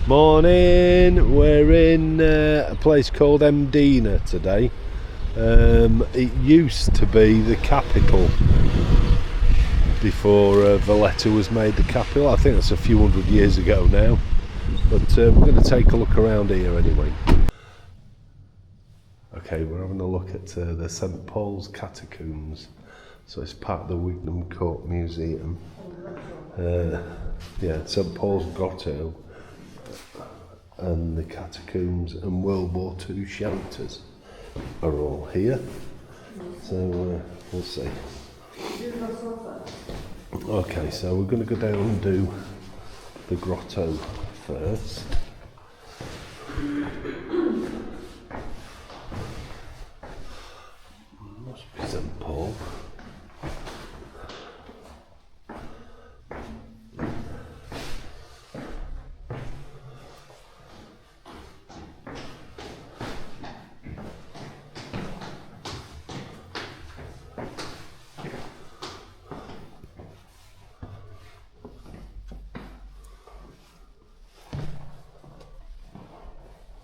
Morning. We're in a place called Mdina today. It used to be the capital before Valletta was made the capital. I think that's a few hundred years ago now. But we're going to take a look around here anyway. Okay, we're having a look at the St Paul's Catacombs. So it's part of the Wignham Court Museum. St Paul's Grotto and the catacombs and World War II shelters are all here. So we'll see. Okay, so we're going to go down and do the grotto first. Must be St Paul.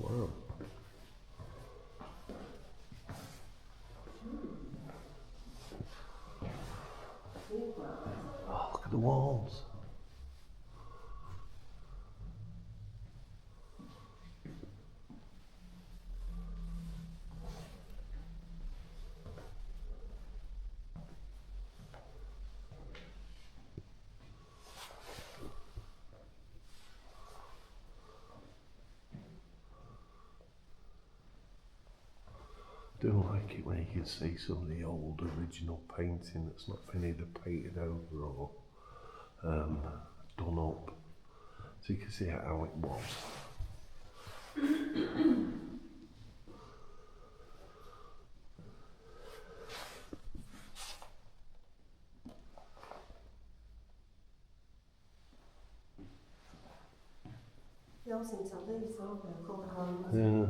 Wow. Oh, look at the walls. I do like it when you can see some of the old original painting that's not been either painted over or done up, so you can see how it was. They all seem to have these, don't they? Called the hands. Yeah,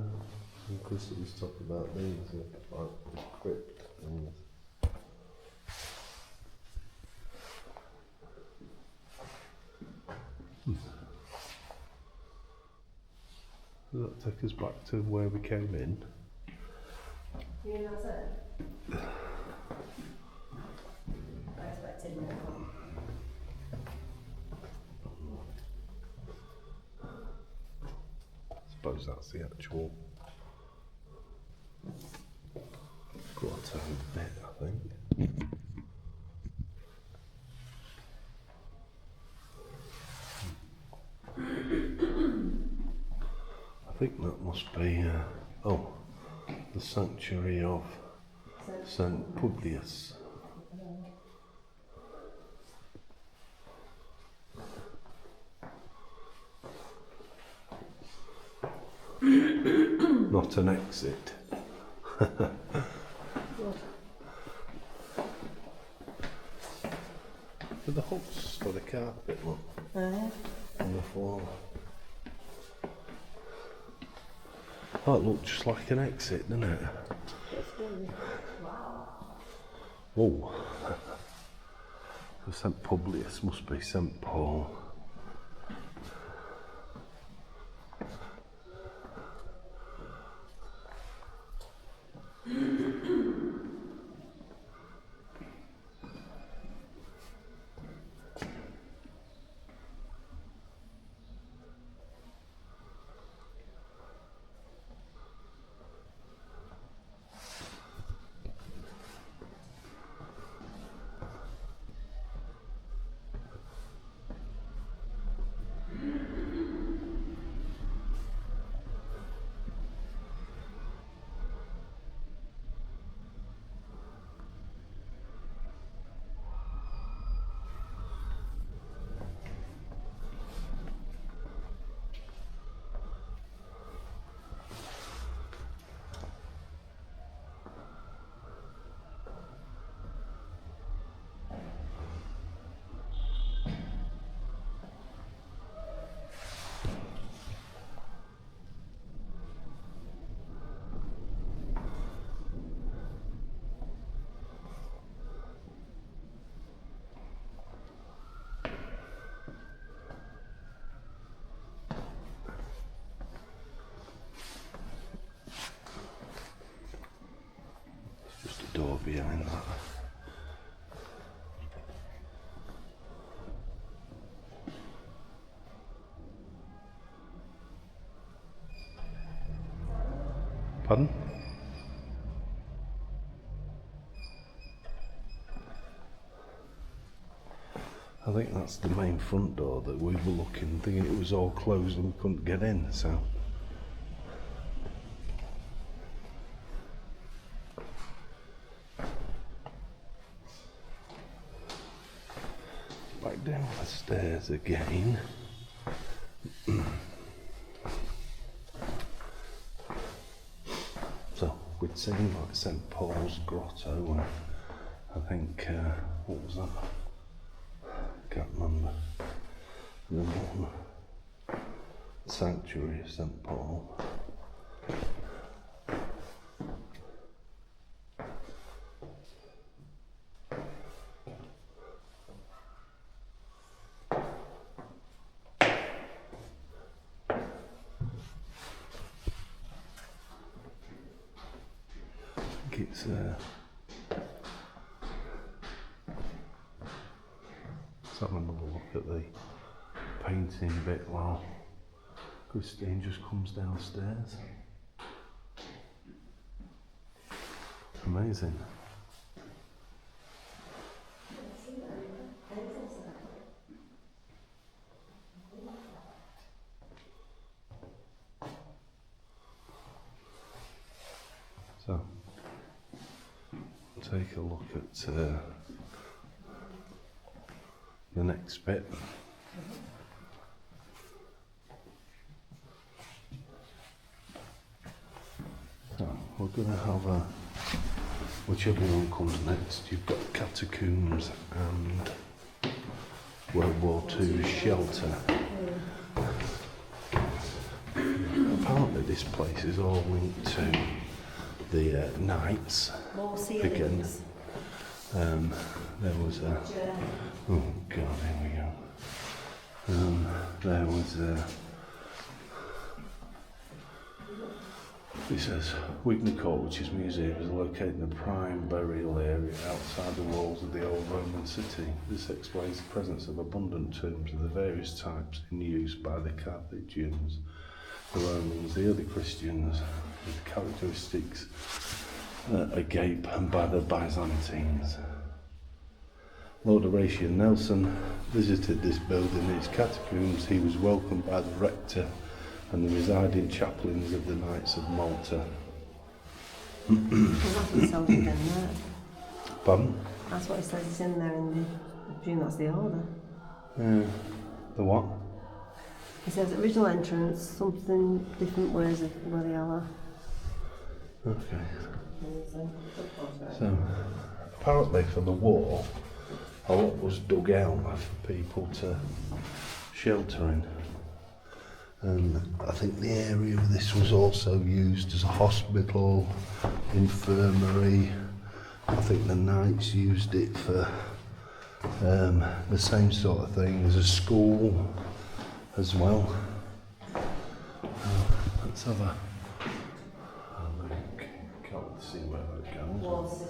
because it was talking about these, like the crypt things. Does that take us back to where we came in? You mean that's it? I expected more. I suppose that's the actual grotto bit, I think. I think that must be, the sanctuary of St Publius. Not an exit. For the hooks for the carpet, look, on the floor. Oh, it looked just like an exit, didn't it? Wow. Oh. St Publius must be St Paul. Pardon? I think that's the main front door that we were looking, thinking it was all closed and we couldn't get in, so. Back down the stairs again. So we'd seen like St Paul's Grotto and I think, what was that? Can't remember. The one, Sanctuary of St Paul. I think it's let's have another look at the painting bit while Christine just comes downstairs. Amazing. So, take a look at the next bit. So we're going to have whichever one comes next. You've got catacombs and World War II shelter. Apparently this place is all linked to the Knights. More Again. ceilings. There was a... Oh God, here we go. There was a... It says, Wigny Court, which is museum, is located in the prime burial area outside the walls of the old Roman city. This explains the presence of abundant tombs of the various types in use by the Carthaginians, the Romans, the early Christians, with characteristics agape, and by the Byzantines. Lord Horatio Nelson visited this building and its catacombs. He was welcomed by the rector and the residing chaplains of the Knights of Malta. Well, that's what it says in there. Pardon? That's what it says it's in there in the... I presume that's the order. The what? It says original entrance, something different ways of bloody Allah. Okay. So, apparently for the war, a lot was dug out for people to shelter in. And I think the area of this was also used as a hospital, infirmary. I think the Knights used it for the same sort of thing as a school as well. Let's have a look. Can't see where that goes.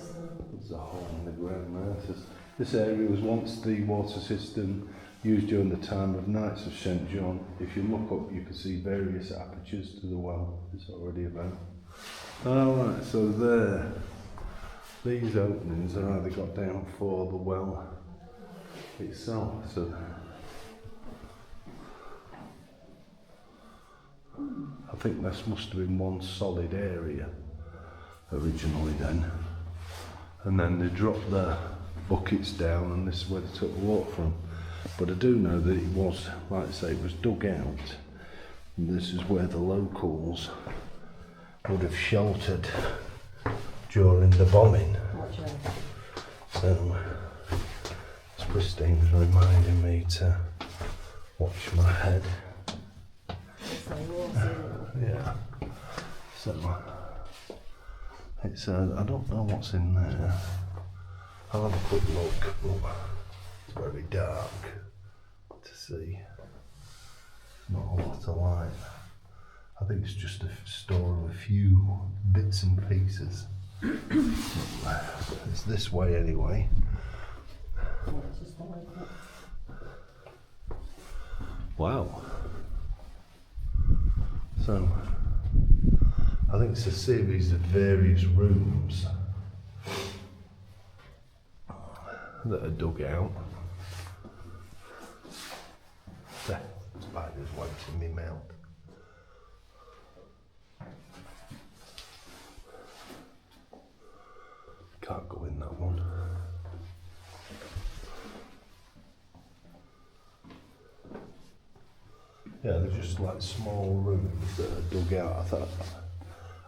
There's a hole in the ground there. This area was once the water system used during the time of Knights of St John. If you look up, you can see various apertures to the well. It's already about. Alright, so there. These openings are either got down for the well itself. So I think this must have been one solid area originally then. And then they dropped the buckets down and this is where they took the water from. But I do know that it was, like I say, it was dug out. And this is where the locals would have sheltered during the bombing. So, as Christine's reminding me to watch my head. Yeah. So, it's I don't know what's in there. I'll have a quick look, but it's very dark to see. Not a lot of light. I think it's just a store of a few bits and pieces. It's this way anyway. Wow. So, I think it's a series of various rooms that are dug out. There, spiders waiting me mouth. Can't go in that one. Yeah, they're just like small rooms that are dug out.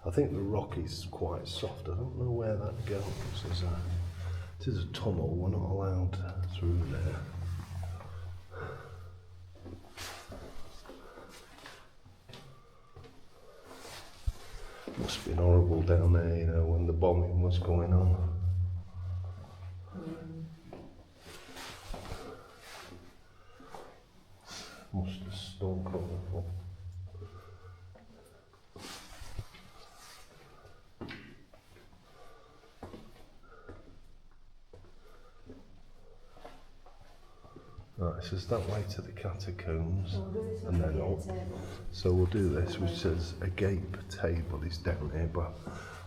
I think the rock is quite soft. I don't know where that goes. It is a tunnel. We're not allowed through there. Must have been horrible down there, you know, when the bombing was going on. Must have stunk awful. Right, so it's that way to the catacombs, and then so we'll do this, which says a gape table is down here, but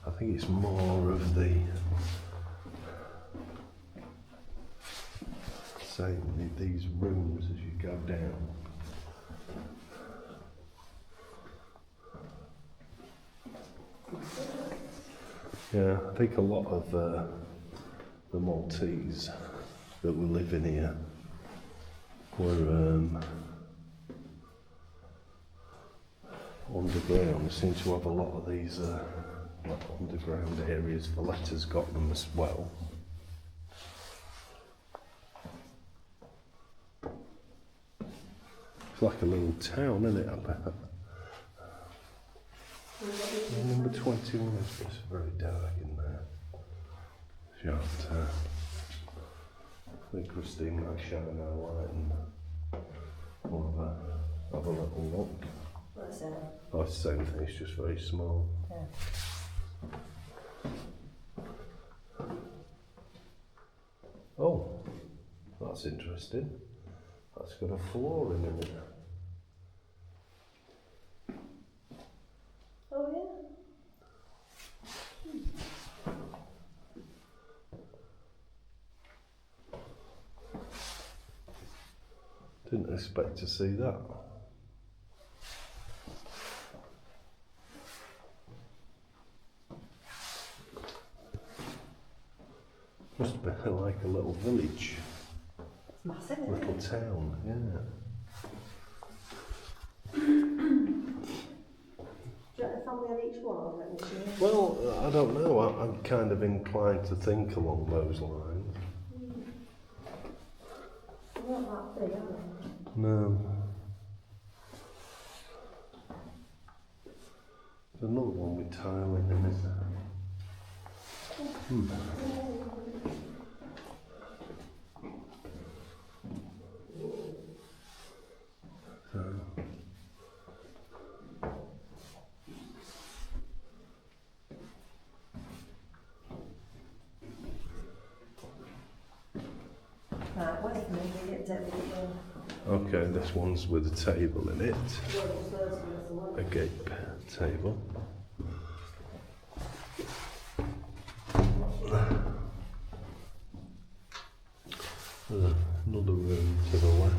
I think it's more of the same these rooms as you go down. Yeah, I think a lot of the Maltese that were living here were underground. They seem to have a lot of these like underground areas. Valletta's got them as well. It's like a little town, isn't it, up there? Number 21 is just very dark in there. Shan't I think Christine might shine our light and we'll have a little look. What's that? Oh, it's the same thing, it's just very small. Yeah. Oh, that's interesting. That's got a flooring in it. Oh yeah. Didn't expect to see that. Must have been like a little village. It's massive, isn't Little it? town, yeah. Do you want a family on each wall? Let me see. Well, I don't know. I'm kind of inclined to think along those lines. They're not that big, are they? No. There's another one with tiling in it. Right, wait a minute, we get to Okay, this one's with a table in it. A gape table. There's another room to the left.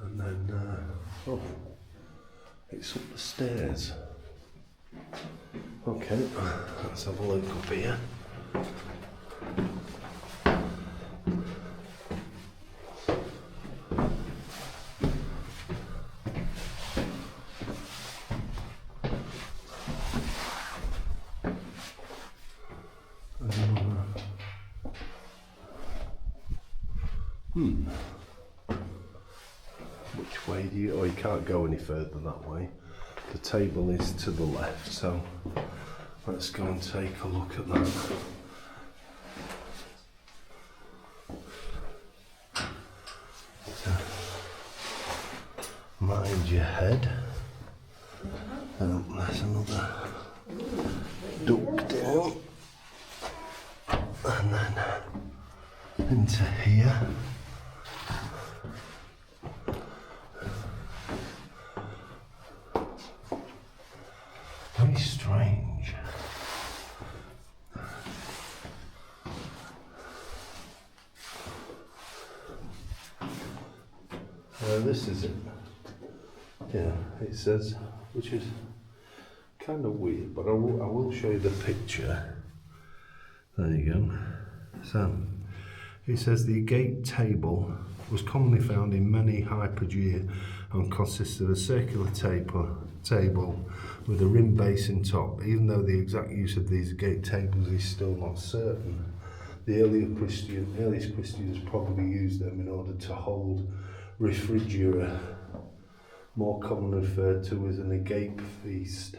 And then, oh, it's up the stairs. Okay, let's have a look up here. Which way do you... Oh, you can't go any further that way. The table is to the left, so let's go and take a look at that. So, mind your head. There's another duck down. And then into here. This is it. Yeah, it says, which is kind of weird, but I will show you the picture. There you go. So, it says the agate table was commonly found in many hypogea and consists of a circular table with a rim base and top. Even though the exact use of these agate tables is still not certain, the earliest Christians probably used them in order to hold refrigera, more commonly referred to as an agape feast.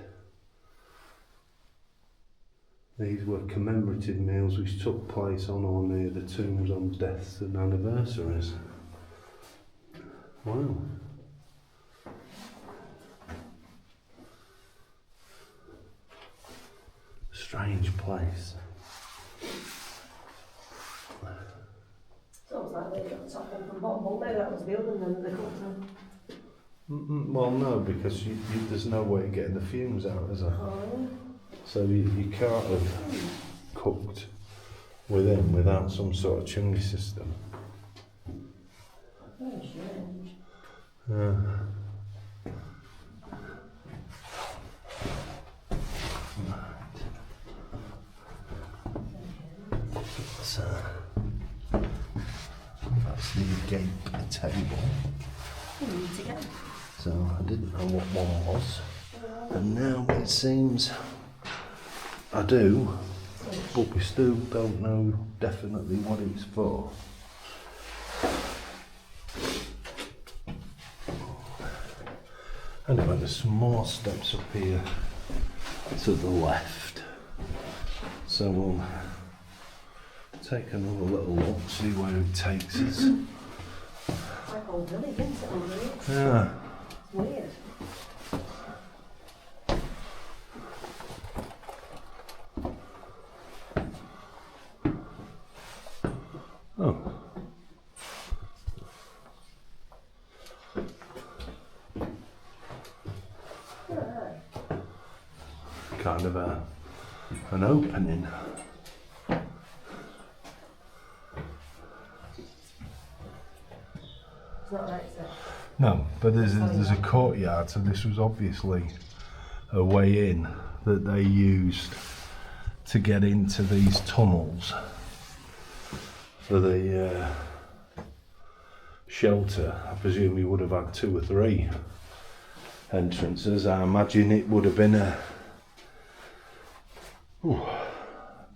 These were commemorative meals which took place on or near the tombs on deaths and anniversaries. Wow. Strange place. It's almost like they got top up and bottom, but maybe that was the oven then that they cooked on. Well, no, because there's no way of getting the fumes out, is there? Oh, So you can't have cooked within without some sort of chimney system. very strange. So that's the agape table. We need to go. So I didn't know what one was, and now it seems I do, but we still don't know definitely what it's for. Anyway, there's some more steps up here to the left, so we'll take another little look, see where it takes us. It's like old village, isn't it, under it? Yeah. It's weird. Oh. Kind of an opening. It's not right, is it? No, but there's a courtyard, so this was obviously a way in that they used to get into these tunnels for the shelter. I presume you would have had 2 or 3 entrances. I imagine it would have been a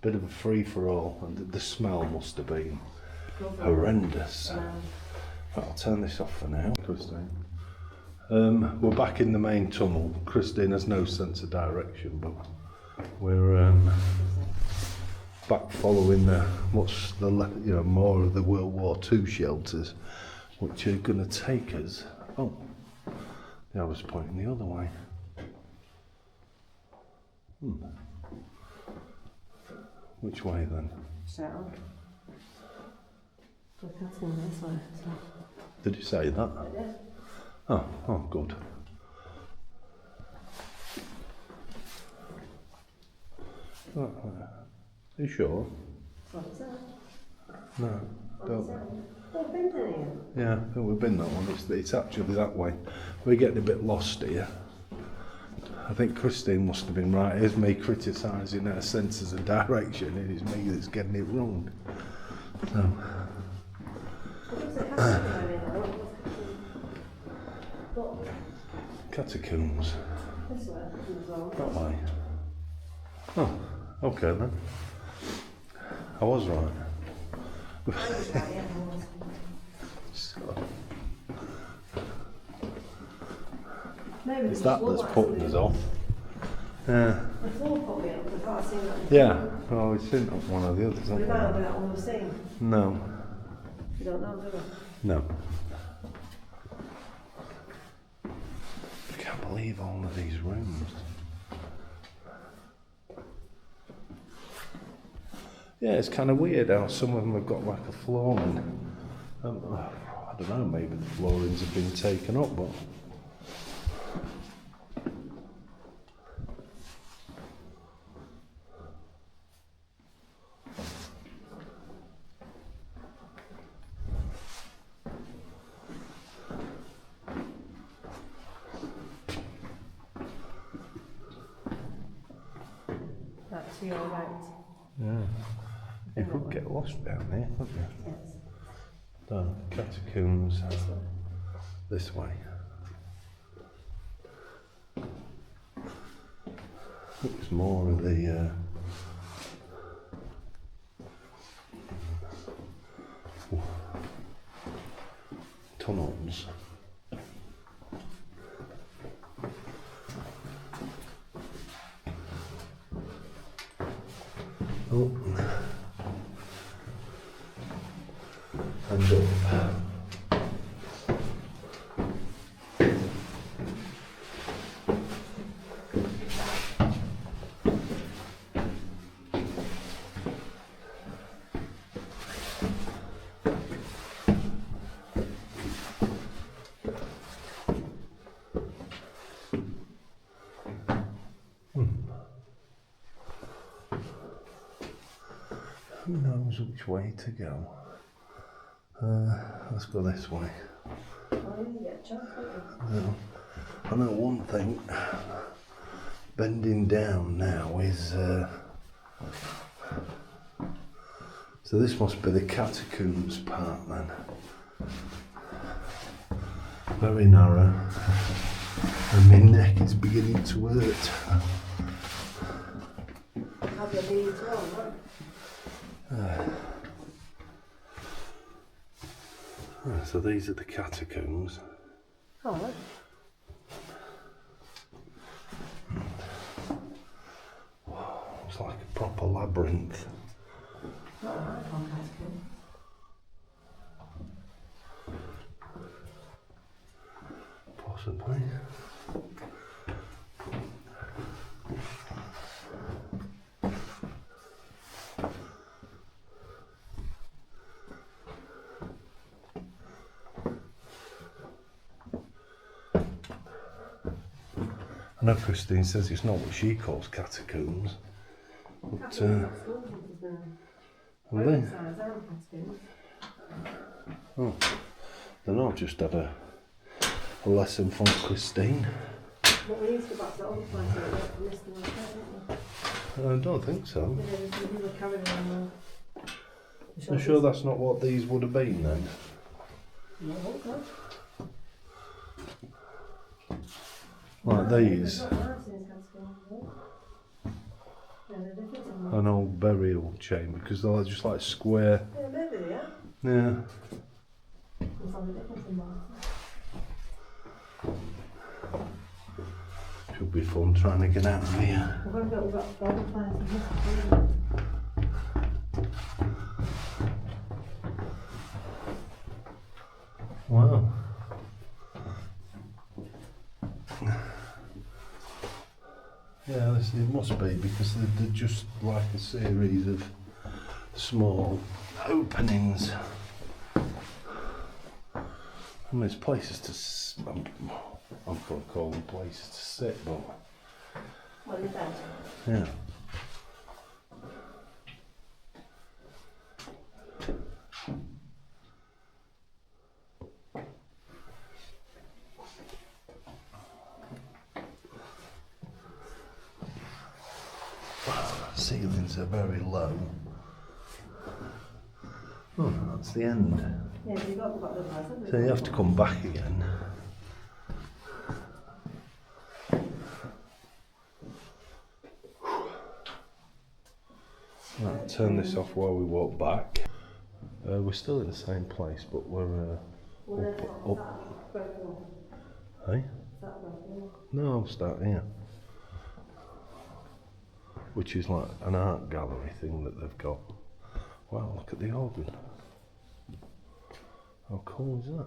bit of a free-for-all, and the smell must have been horrendous. I'll turn this off for now, Christine. We're back in the main tunnel. Christine has no sense of direction, but we're back following more of the World War II shelters, which are going to take us. Oh, yeah, I was pointing the other way. Which way then? So, we're cutting this way. So. Did you say that? Yeah. Oh, good. Are you sure? What is that? No, don't. Oh, been in here. Yeah, I think we've been that one. It's actually that way. We're getting a bit lost here. I think Christine must have been right. It's me criticising her senses of direction, and it's me that's getting it wrong. So. Catacombs. This way as well. That way. Oh, okay then. I was right. So, Maybe it's that that's putting us off. Yeah. The floor put me up, I can't see that. Yeah. Well, we've seen one of the others, We haven't might have we? been that one we've seen. No. You don't know, do we? No. I can't believe all of these rooms. Yeah, it's kind of weird how some of them have got like a flooring. I don't know, maybe the floorings have been taken up, but. to your right. Yeah. You could get lost down there, couldn't you? Yes. The catacombs This way. this way. It's more of the tunnels. Oh. And up. Who knows which way to go? Let's go this way. Oh, you get a chance, don't you? Well, I know one thing. Bending down now is. So this must be the catacombs part then. Very narrow. And my neck is beginning to hurt. Have your knees wrong, right? So these are the catacombs. Oh, right. It's like a proper labyrinth. Not a hard one, catacomb. Possibly. I know Christine says it's not what she calls catacombs, but Catacombs got schools into them. have they? Size, aren't catacombs? Oh, then I've just had a lesson from Christine. But we used to back the other place where we missed the one there, didn't we? I don't think so. Yeah, we were carrying on I'm sure that's not what these would have been then. No, okay. Like these, Not nice in catacombs, though. Yeah, they're different in them. an old burial chamber, because they're just like square. Yeah, maybe they are. Yeah. There's only difference in Malta. Should be fun trying to get out of here. We've got other places here. Wow. Yeah, this, it must be because they're just like a series of small openings. I mean, it's places to. I'm going to call them places to sit, but What is that? yeah. Ceilings are very low. Oh, that's the end. Yeah, you've got the place, haven't So you have to come back again. Right, turn this off while we walk back. We're still in the same place, but we're up. Hey? No, I'm starting here. Which is like an art gallery thing that they've got. Wow, look at the organ. How cool is that?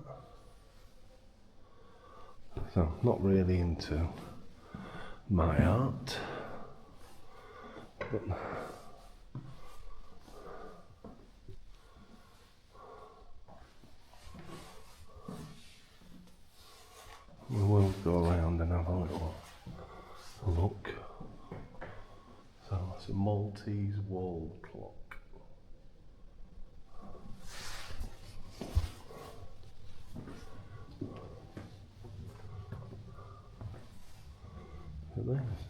So, not really into my art, but we will go around and have a little look. So it's a Maltese wall clock. Look at this.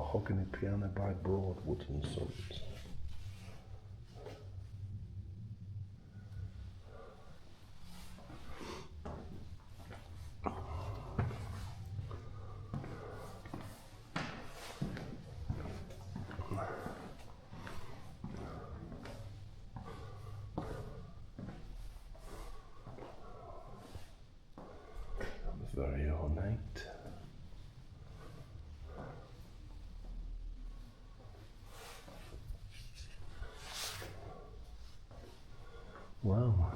mahogany piano by Broadwood and Sons. Very ornate. Wow.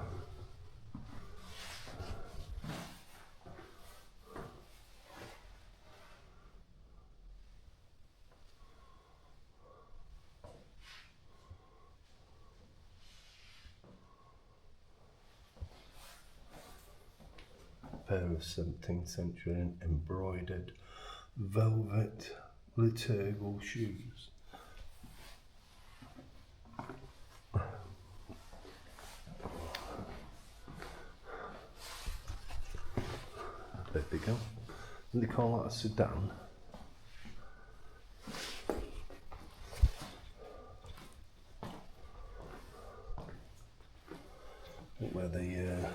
Pair of 17th century embroidered velvet liturgal shoes. There they go. And they call that a sedan. Where the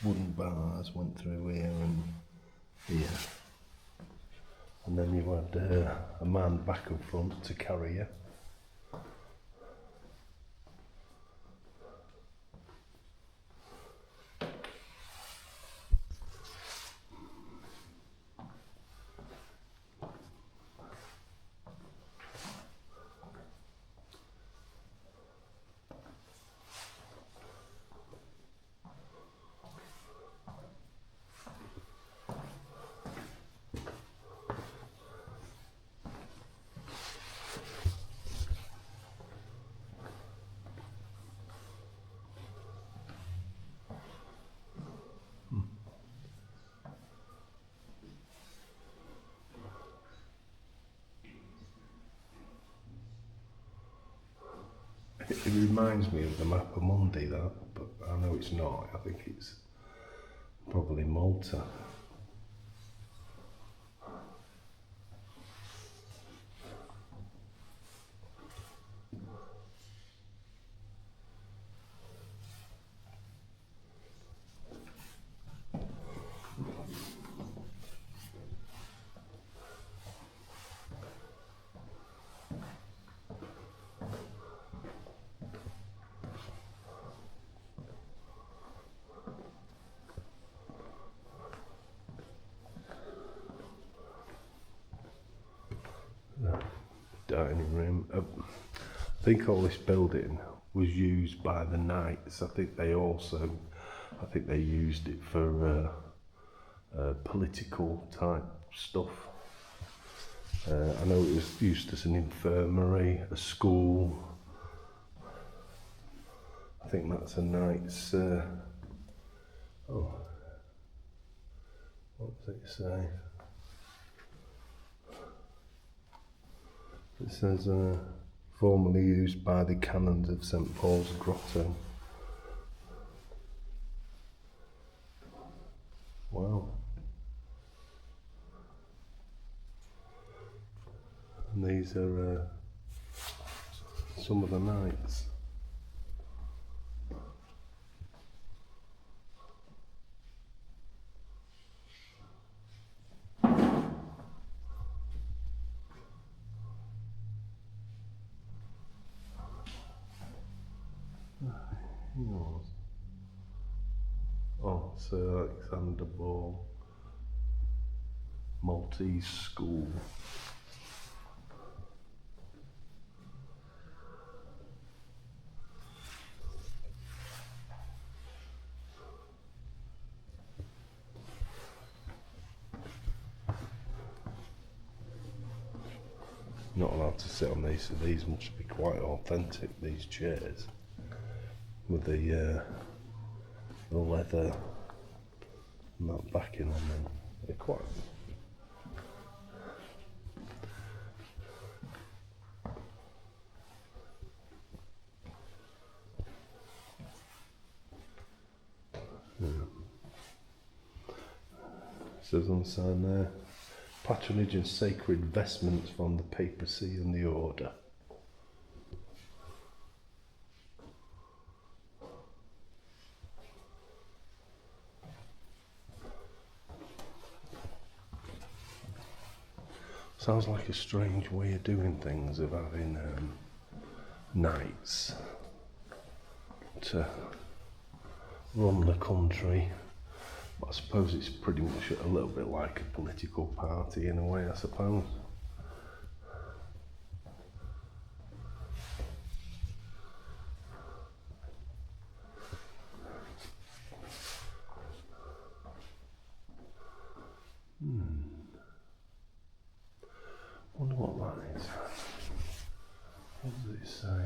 wooden bars went through here and here. And then you had a man back and front to carry you. It reminds me of the map of Monday, that, but I know it's not. I think it's probably Malta. Dining room. I think all this building was used by the knights. I think they used it for political type stuff. I know it was used as an infirmary, a school. I think that's a knight's. Oh, what does it say? It says, formerly used by the canons of St Paul's Grotto. Wow. And these are some of the knights. Oh, Sir Alexander Ball, Maltese School. Not allowed to sit on these, so these must be quite authentic, these chairs, with the leather and that backing on them. They're quite. Yeah. It says on the sign there, patronage and sacred vestments from the papacy and the order. Sounds like a strange way of doing things, of having knights to run the country. But I suppose it's pretty much a little bit like a political party in a way, I suppose. Wonder what that is. What does it say?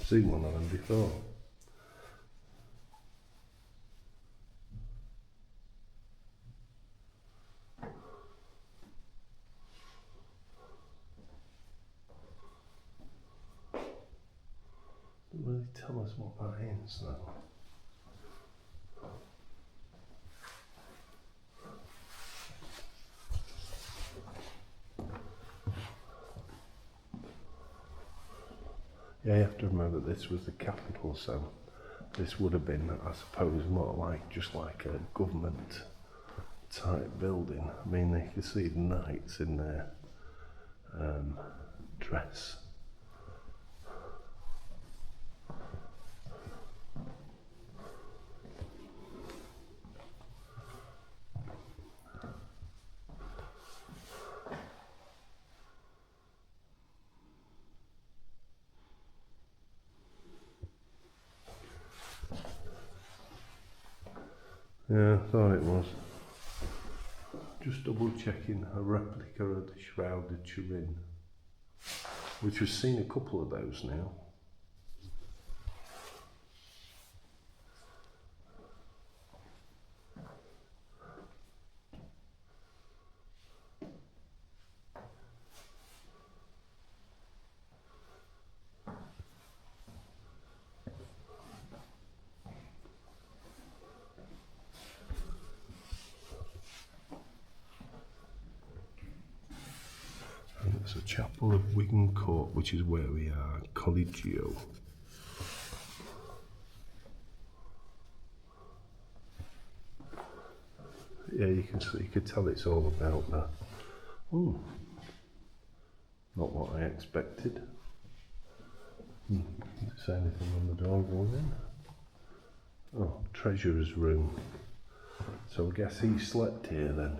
Seen one of them before. Doesn't really tell us what that is though. Yeah, you have to remember this was the capital, so this would have been, I suppose, more like just like a government type building. I mean, you can see the knights in their dress. Yeah, I thought it was. Just double checking a replica of the Shroud of Turin, which we've seen a couple of those now. There's a chapel of Wigan Court, which is where we are, Collegio. Yeah, you can see, you can tell it's all about that. Ooh, not what I expected. Didn't say anything on the door going in. Oh, treasurer's room. So I guess he slept here then.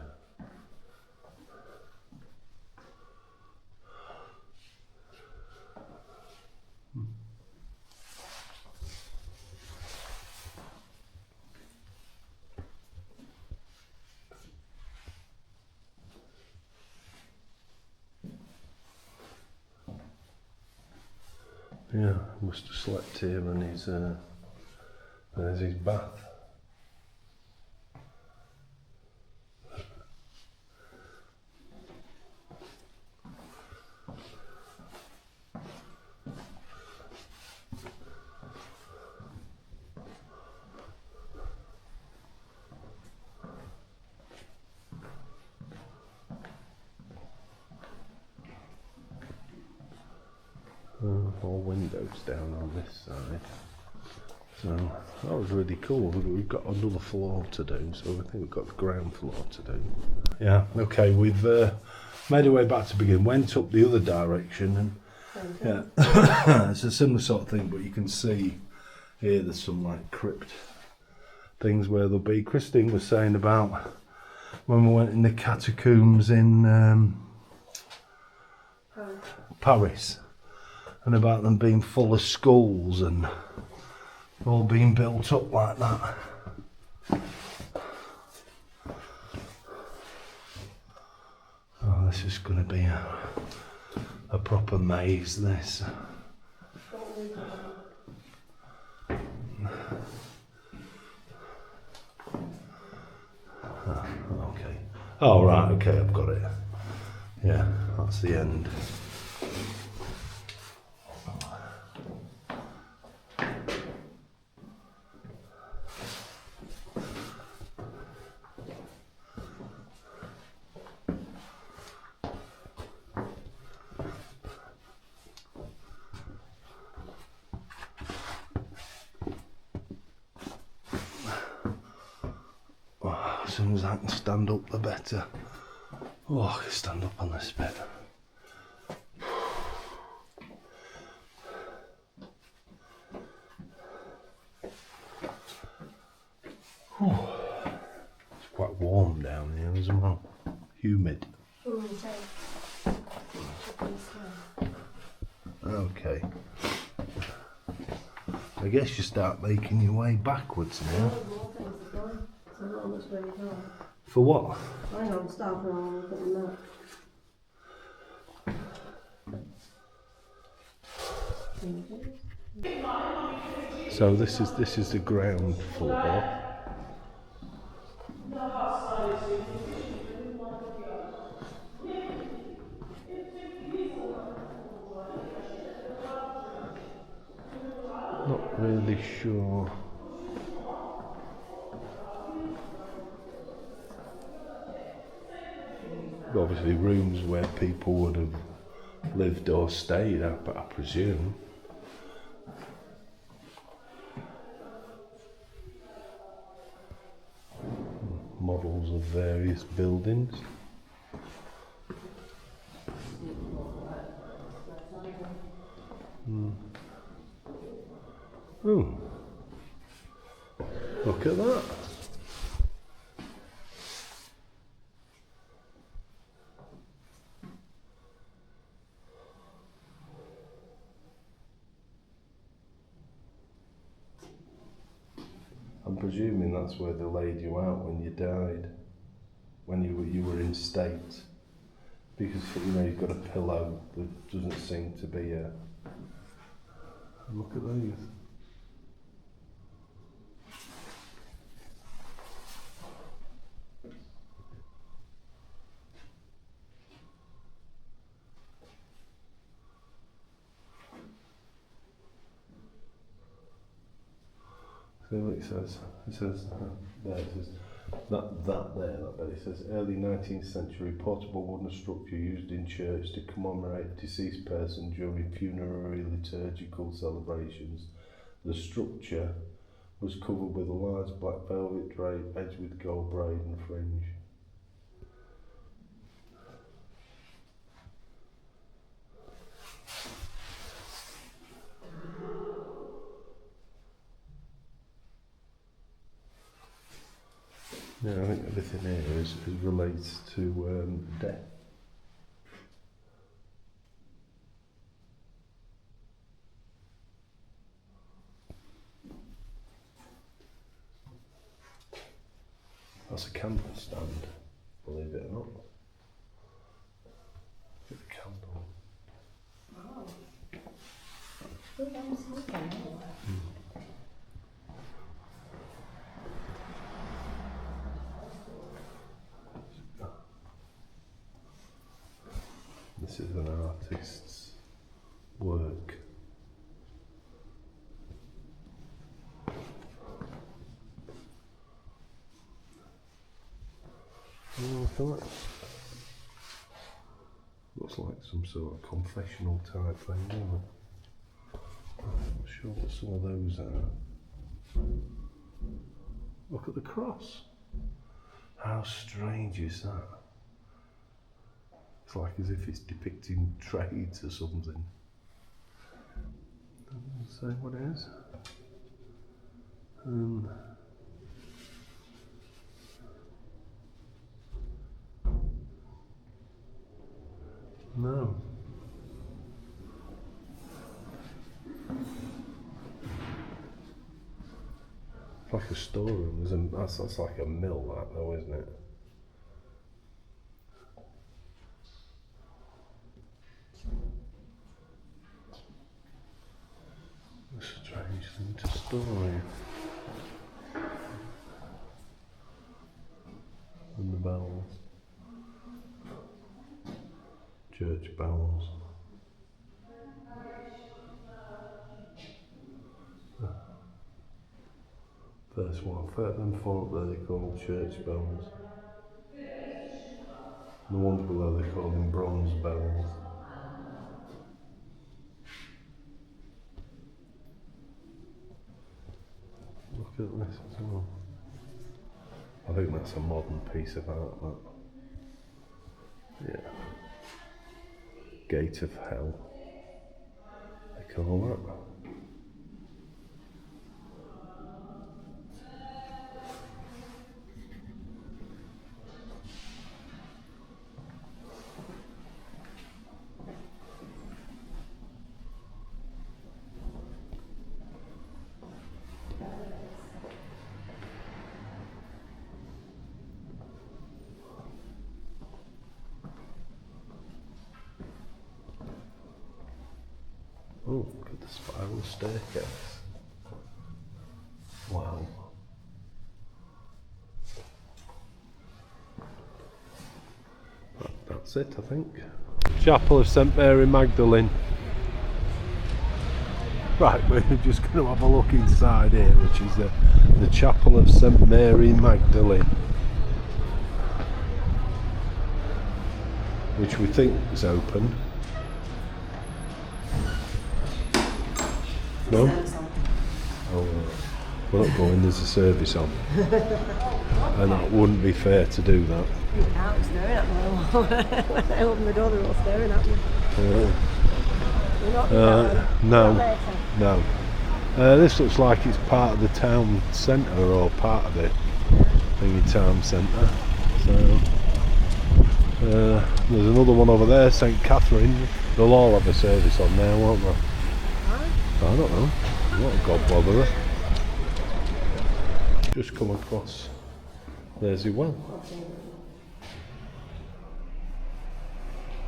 Yeah, must have slept here, and there's his bath. All windows down on this side. So that was really cool. We've got another floor to do, so I think we've got the ground floor to do. Yeah, okay, we've made our way back to begin. Went up the other direction, and yeah, it's a similar sort of thing, but you can see here there's some like crypt things where there'll be. Christine was saying about when we went in the catacombs in Paris. And about them being full of skulls and all being built up like that. Oh, this is going to be a proper maze, this. Okay. Oh, right, okay, I've got it. Yeah, that's the end. Oh, as soon as I can stand up, the better. Oh, I can stand up on this bed. It's quite warm down here as well. Humid. Okay. I guess you start making your way backwards now. For what? Hang on, stop and I'll look at the map. So this is the ground floor. Not really sure. Obviously rooms where people would have lived or stayed, I presume. Models of various buildings. Oh, look at that. I'm presuming that's where they laid you out when you died, when you were in state, because you've got a pillow. There doesn't seem to be a. Look at these. So it says there it says that bit. It says early 19th century portable wooden structure used in church to commemorate a deceased person during funerary liturgical celebrations. The structure was covered with a large black velvet drape edged with gold braid and fringe. Yeah, I think everything here is relates to death. That's a candle stand, believe it or not. Get the candle. This is an artist's work. Oh, look at that. Looks like some sort of confessional type thing, doesn't it? I'm not sure what some of those are. Look at the cross. How strange is that? It's like as if it's depicting trades or something. Doesn't say what it is. No. It's like a storeroom. That's like a mill, that though, isn't it? A strange thing to store here. And the bells. First one, them four up there they call church bells. The ones below they call them bronze bells. Look at this as well. I think that's a modern piece of art, that. Yeah. Gate of Hell, they call that. Oh, look at the spiral staircase. Wow. That's it, I think. Chapel of St Mary Magdalene. Right, we're just going to have a look inside here, which is the Chapel of St Mary Magdalene, which we think is open. No? Oh, we're not going, there's a service on. And that wouldn't be fair to do that. You can't, staring at me. When I open the door, they're all staring at me. No. This looks like it's part of the town centre or part of the thingy town centre. So there's another one over there, St Catherine. They'll all have a service on there, won't they? I don't know. What a god botherer. Just come across. There's your well.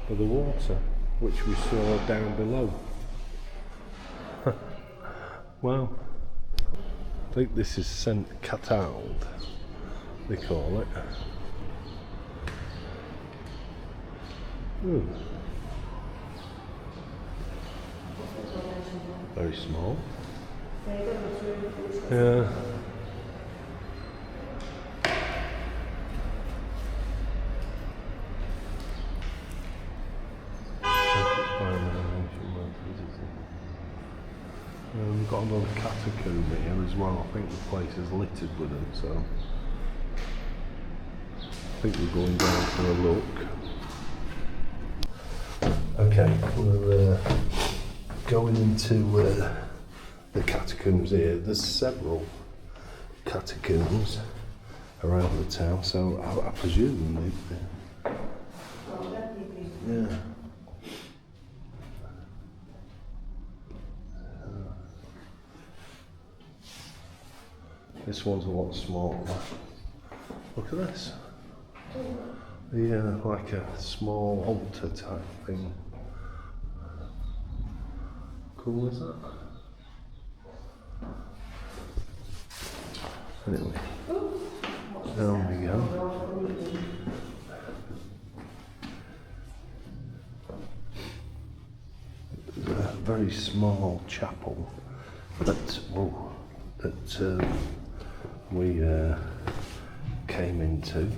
For the water, which we saw down below. Well, I think this is St Catald, they call it. Ooh. Very small. Yeah. We've got another catacomb here as well. I think the place is littered with them, so I think we're going down for a look. Okay, we're going into the catacombs here. There's several catacombs around the town, so I presume yeah. This one's a lot smaller. Look at this. Yeah, like a small altar type thing. Cool, is that? Anyway, there we go. There's a very small chapel that we came into.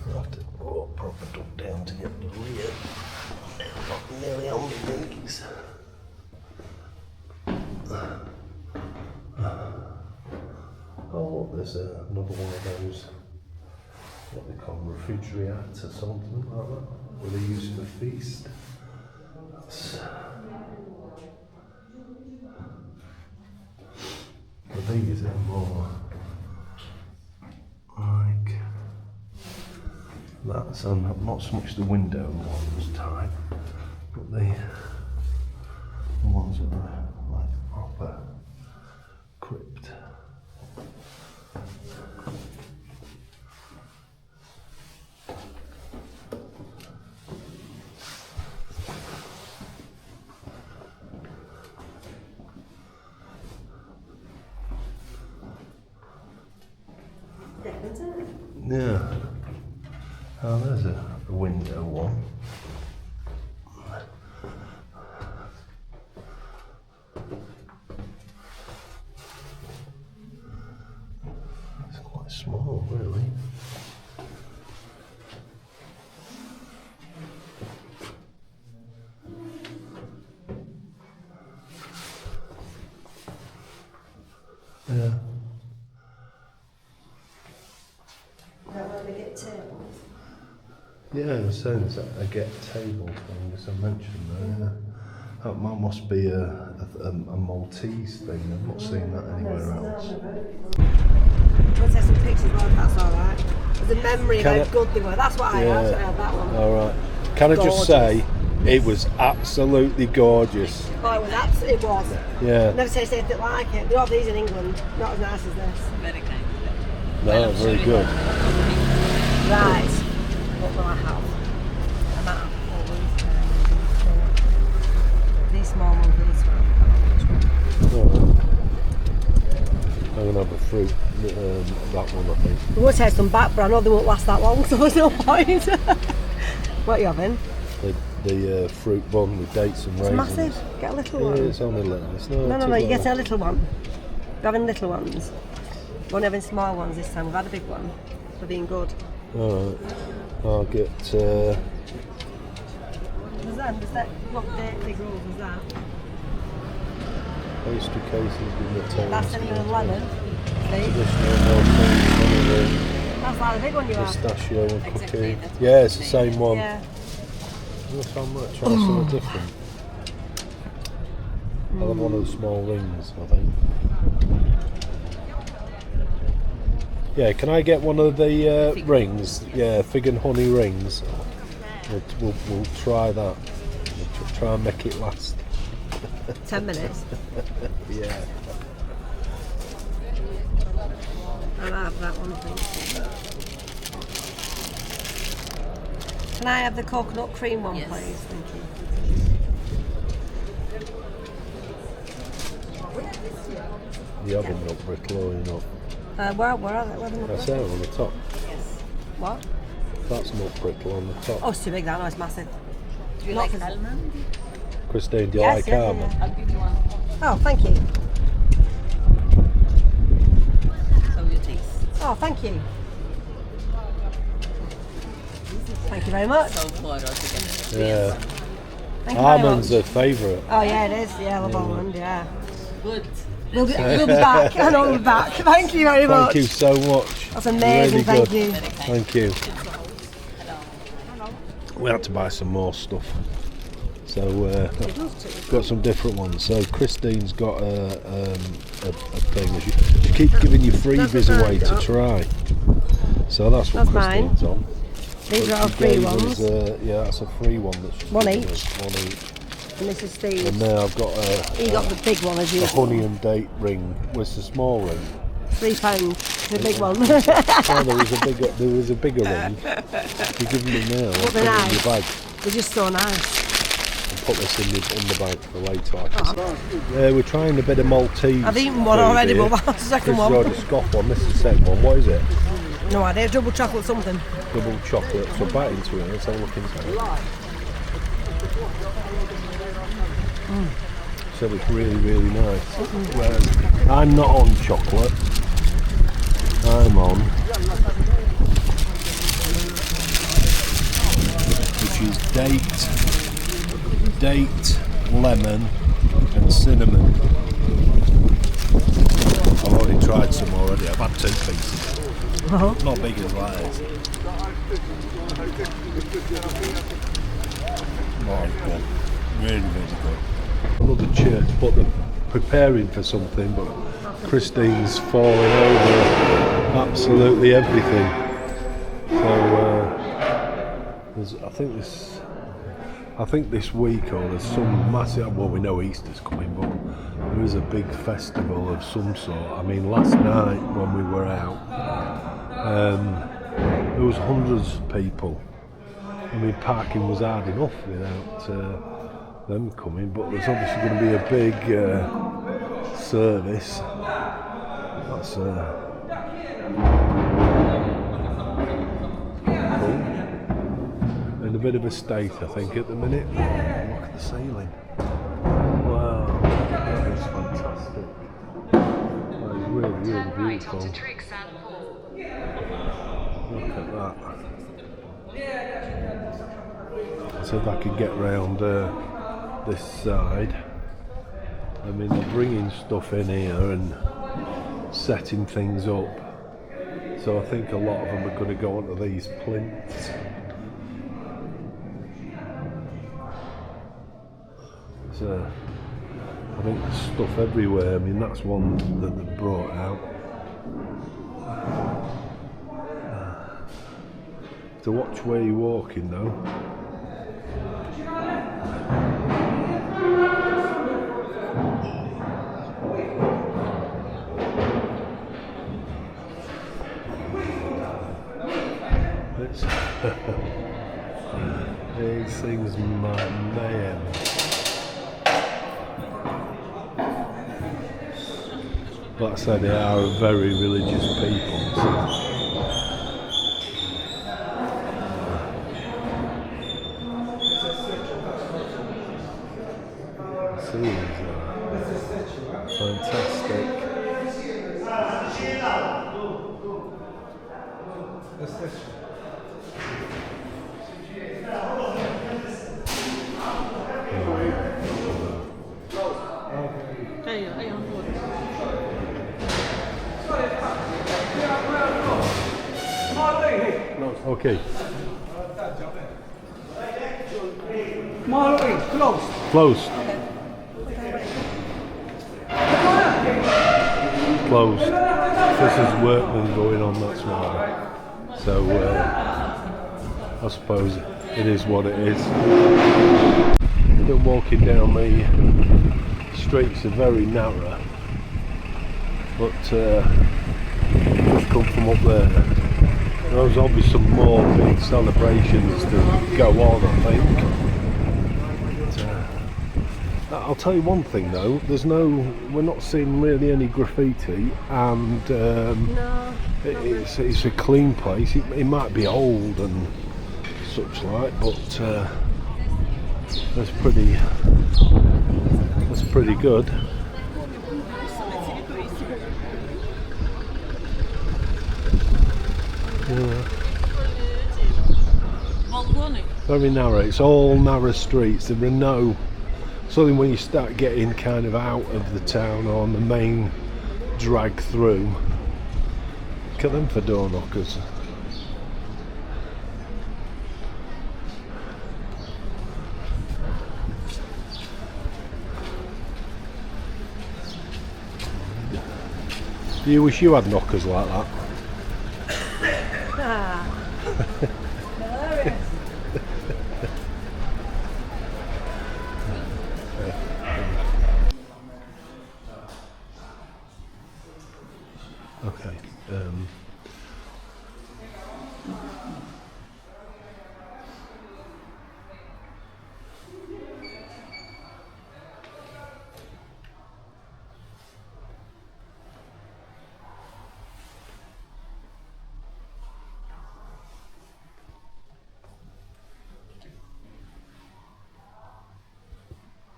I'll have to proper duck down to get the rear. Not nearly on my knees. Oh, there's another one of those, what they call refrigerator or something like that, where they used to feast. But these are more like that, so not so much the window ones type, but the ones that are like proper crypt. Yeah. Oh, there's a window one. It's quite small, really. Yeah. Yeah, it was saying it's a get table thing, as I mentioned there. Yeah. That must be a Maltese thing. I've not seen that anywhere else. We'll take some pictures, well, if that's alright. There's a memory of how good they were. That's what I had, so I had that one. Alright. Can I just say, it was absolutely gorgeous. Oh, it was. Yeah. I've never tasted anything like it. There are these in England, not as nice as this. Very kind. No, very good. Right. What will I have? I might have 4 ones. These small ones, these ones. I'm going to have a fruit, that one I think. We will taste them back, but I know they won't last that long, so there's no point. What are you having? The fruit bun with dates and raisins. It's massive. Get a little one. Yeah, it's only little. It's not No, you get a little one. We're having little ones. We're only having small ones this time. We've had a big one. They're being good. Alright. I'll get... There's that. What big rolls was that? pastry cases with the tails. That's in the lemon. Traditional Maltese, That's like the big one you have. pistachio and cookie. Exactly, that's Yeah, it's the same one. Yeah. What's how much? Try something different. I'll have one of the small rings, I think. Yeah, can I get one of the rings? Yeah, fig and honey rings. We'll try that. We'll try and make it last. 10 minutes. Yeah. I'll have that one, please. Can I have the coconut cream one, Yes. please? Thank you. The oven not brittle or not. Where are they? Where are they? That's there on the top. Yes. What? That's not brittle on the top. Oh, it's too big that. No, it's massive. Do you Not like for- almond? Christine, do you Yes, like yeah, almond? yeah. I'll give you one. Oh, thank you. So you taste. Oh, thank you. Thank you very much. So four altogether. Yeah. Thank you very Almond's much. a favourite. Oh, yeah, it is. Yeah, I love almond, yeah. Good. We'll be back. I know we'll be back. Thank you very much. Thank you so much. That's amazing, Really thank good. you. Very kind. Thank you. Hello. We had to buy some more stuff. So got some different ones. So Christine's got a thing. She keeps giving you freebies what away I've to got. try. So that's what That's mine. Christine's on. These But are all she free gave ones. us, yeah, that's a free one. That she's One given each. us. One each. And this is Steve's. And now I've got He got the big one as a usual. honey and date ring. Well, it's a small ring. £3. The big one. Oh, there was a bigger ring. You give me now. I'll What put they're it in nice. your bag. They're just so nice. And put this in the bag for later. We're trying a bit of Maltese. I've eaten one food already, here. but that's the second This one. is already scoff one. This is the second one. What is it? No idea. Double chocolate something. Double chocolate. So bite into it. Let's have a look inside. So it's really, really nice. Whereas I'm not on chocolate. I'm on, which is date, lemon, and cinnamon. I've already tried some already. I've had 2 pieces. Not big as that is. Oh, good. Really, really good. Another church, but they're preparing for something, but Christine's falling over absolutely everything. So I think this week or there's some massive, well, we know Easter's coming, but there is a big festival of some sort. I mean, last night when we were out, there was hundreds of people. I mean, parking was hard enough without them coming, but there's obviously going to be a big service. That's cool. in a bit of a state, I think, at the minute. Look at the ceiling. Wow, that is fantastic. That is really, really beautiful. Look at that. So if I could get round this side. I mean, they're bringing stuff in here and setting things up. So I think a lot of them are going to go onto these plinths. So I think there's stuff everywhere. I mean, that's one that they've brought out. To watch where you're walking though. These things mayhem. Like I said, they are a very religious people. So. Scenes are fantastic. Okay. Closed. Closed. This is workmen going on, that's why. So I suppose it is what it is. Still walking down the streets are very narrow, but just come from up there. There's obviously some more big celebrations to go on, I think. But, I'll tell you one thing though, we're not seeing really any graffiti, and it's a clean place. It might be old and such like, but that's pretty good. Yeah. Very narrow. It's all narrow streets. There are no. Something when you start getting kind of out of the town or on the main drag through. Look at them for door knockers. Do you wish you had knockers like that? Okay.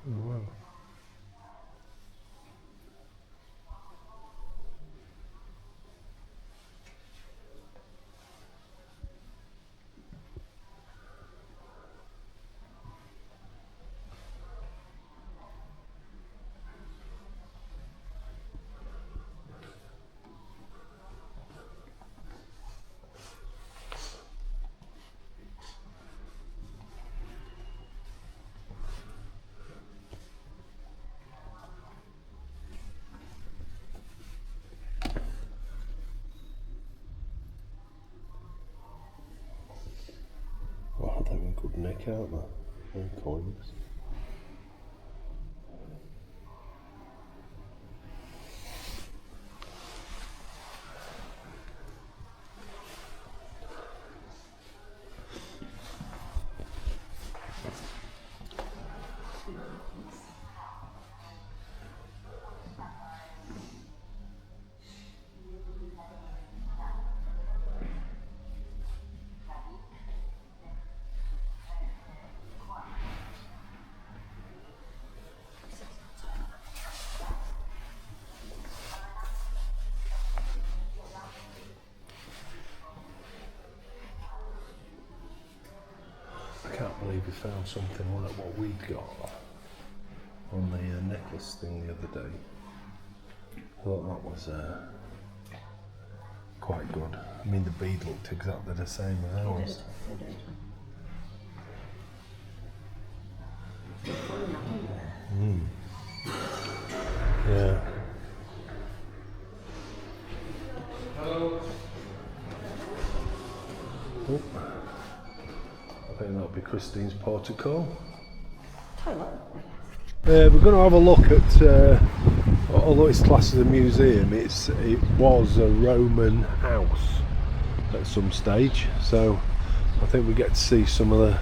Wow. Oh, they're in good nick, aren't they? They're coins. believe we found something like what we'd got on the necklace thing the other day. I thought that was quite good. I mean, the bead looked exactly the same as ours. Yeah. Oh. I think that'll be Christine's portico. We're going to have a look at, although it's classed as a museum, it was a Roman house at some stage, so I think we get to see some of the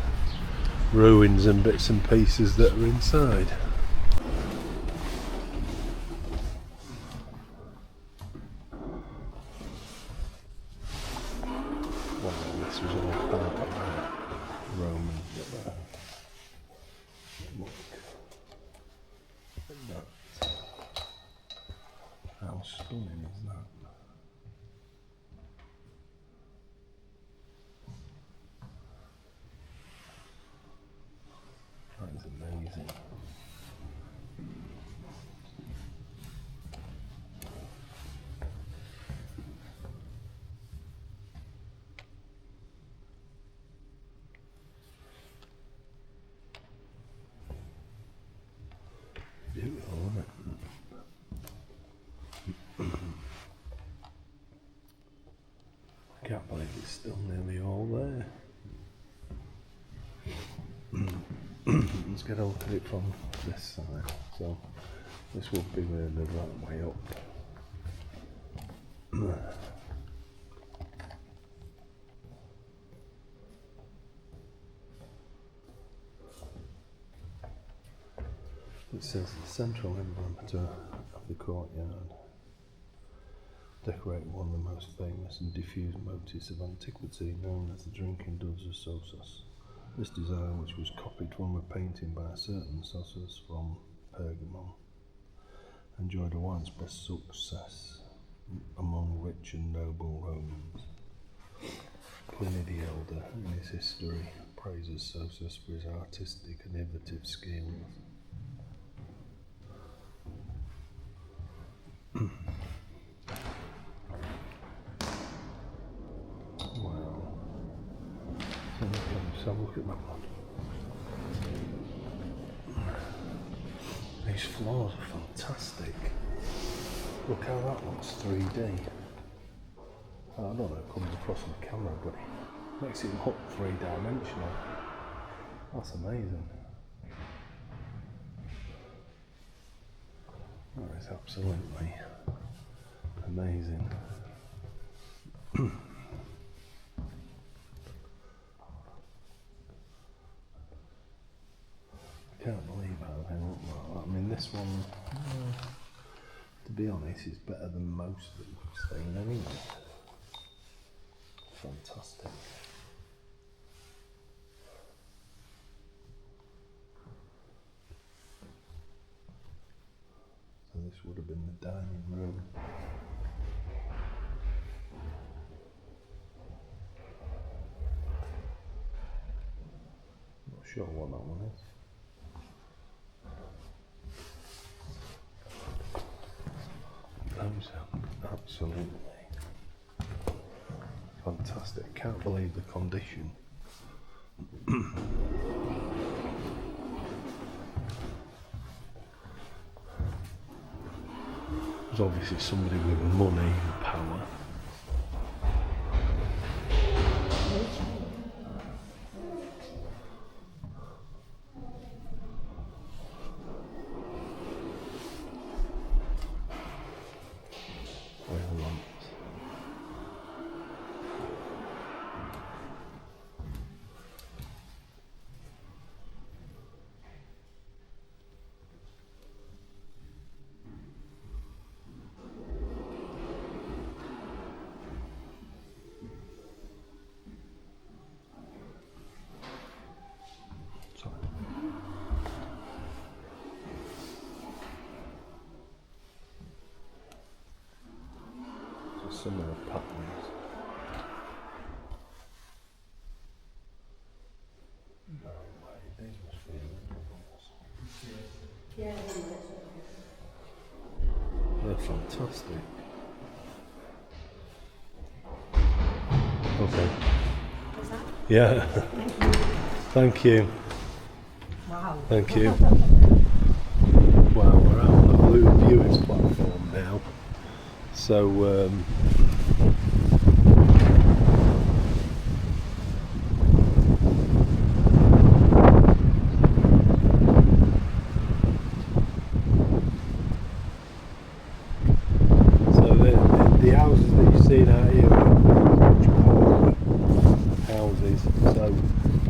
ruins and bits and pieces that are inside. Wow, this was all part of the Roman. Look. That. How stunning is that? That is amazing. Beautiful, isn't it? I can't believe it's still nearly all there. Let's get a look at it from this side. So this will be the right way up. It says the central emblem of the courtyard, decorated one of the most famous and diffused motifs of antiquity, known as the drinking doves of Sossus. This design, which was copied from a painting by a certain Sossus from Pergamon, enjoyed a widespread success among rich and noble Romans. Pliny the Elder, in his history, praises Sossus for his artistic and innovative skills. Wow. So have a look at that one. These floors are fantastic. Look how that looks 3D. I don't know if it comes across on the camera, but it makes it look three-dimensional. That's amazing. That is absolutely amazing. I can't believe how they look like that. I mean, this one, to be honest, is better than most that we've seen anyway. Fantastic. So this would have been the dining room. Not sure what that one is. Those are absolutely fantastic. I can't believe the condition. There's obviously somebody with money and power. Oil lamps. Similar patterns. fantastic. Okay. What's that? Yeah. Thank you. Wow. Thank you. Well, we're out on the blue viewing platform now. So, the houses that you've seen out here are much poorer houses. So,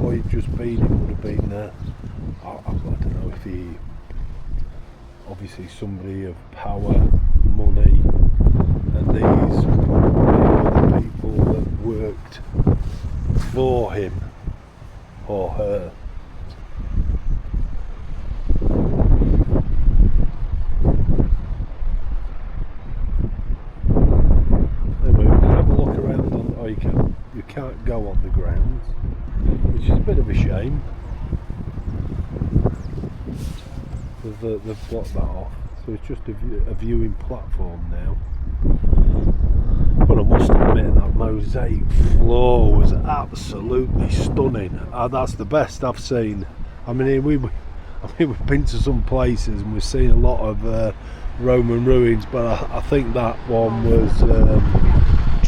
what you've just been in would have been, I don't know if he, obviously somebody of power, money, and these probably other people that worked for him or her. Anyway, we can have a look around on, oh you can't go on the grounds, which is a bit of a shame. They've blocked that off, so it's just a viewing platform now. But I must admit that mosaic floor was absolutely stunning. That's the best I've seen. I mean, we've been to some places and we've seen a lot of Roman ruins, but I think that one was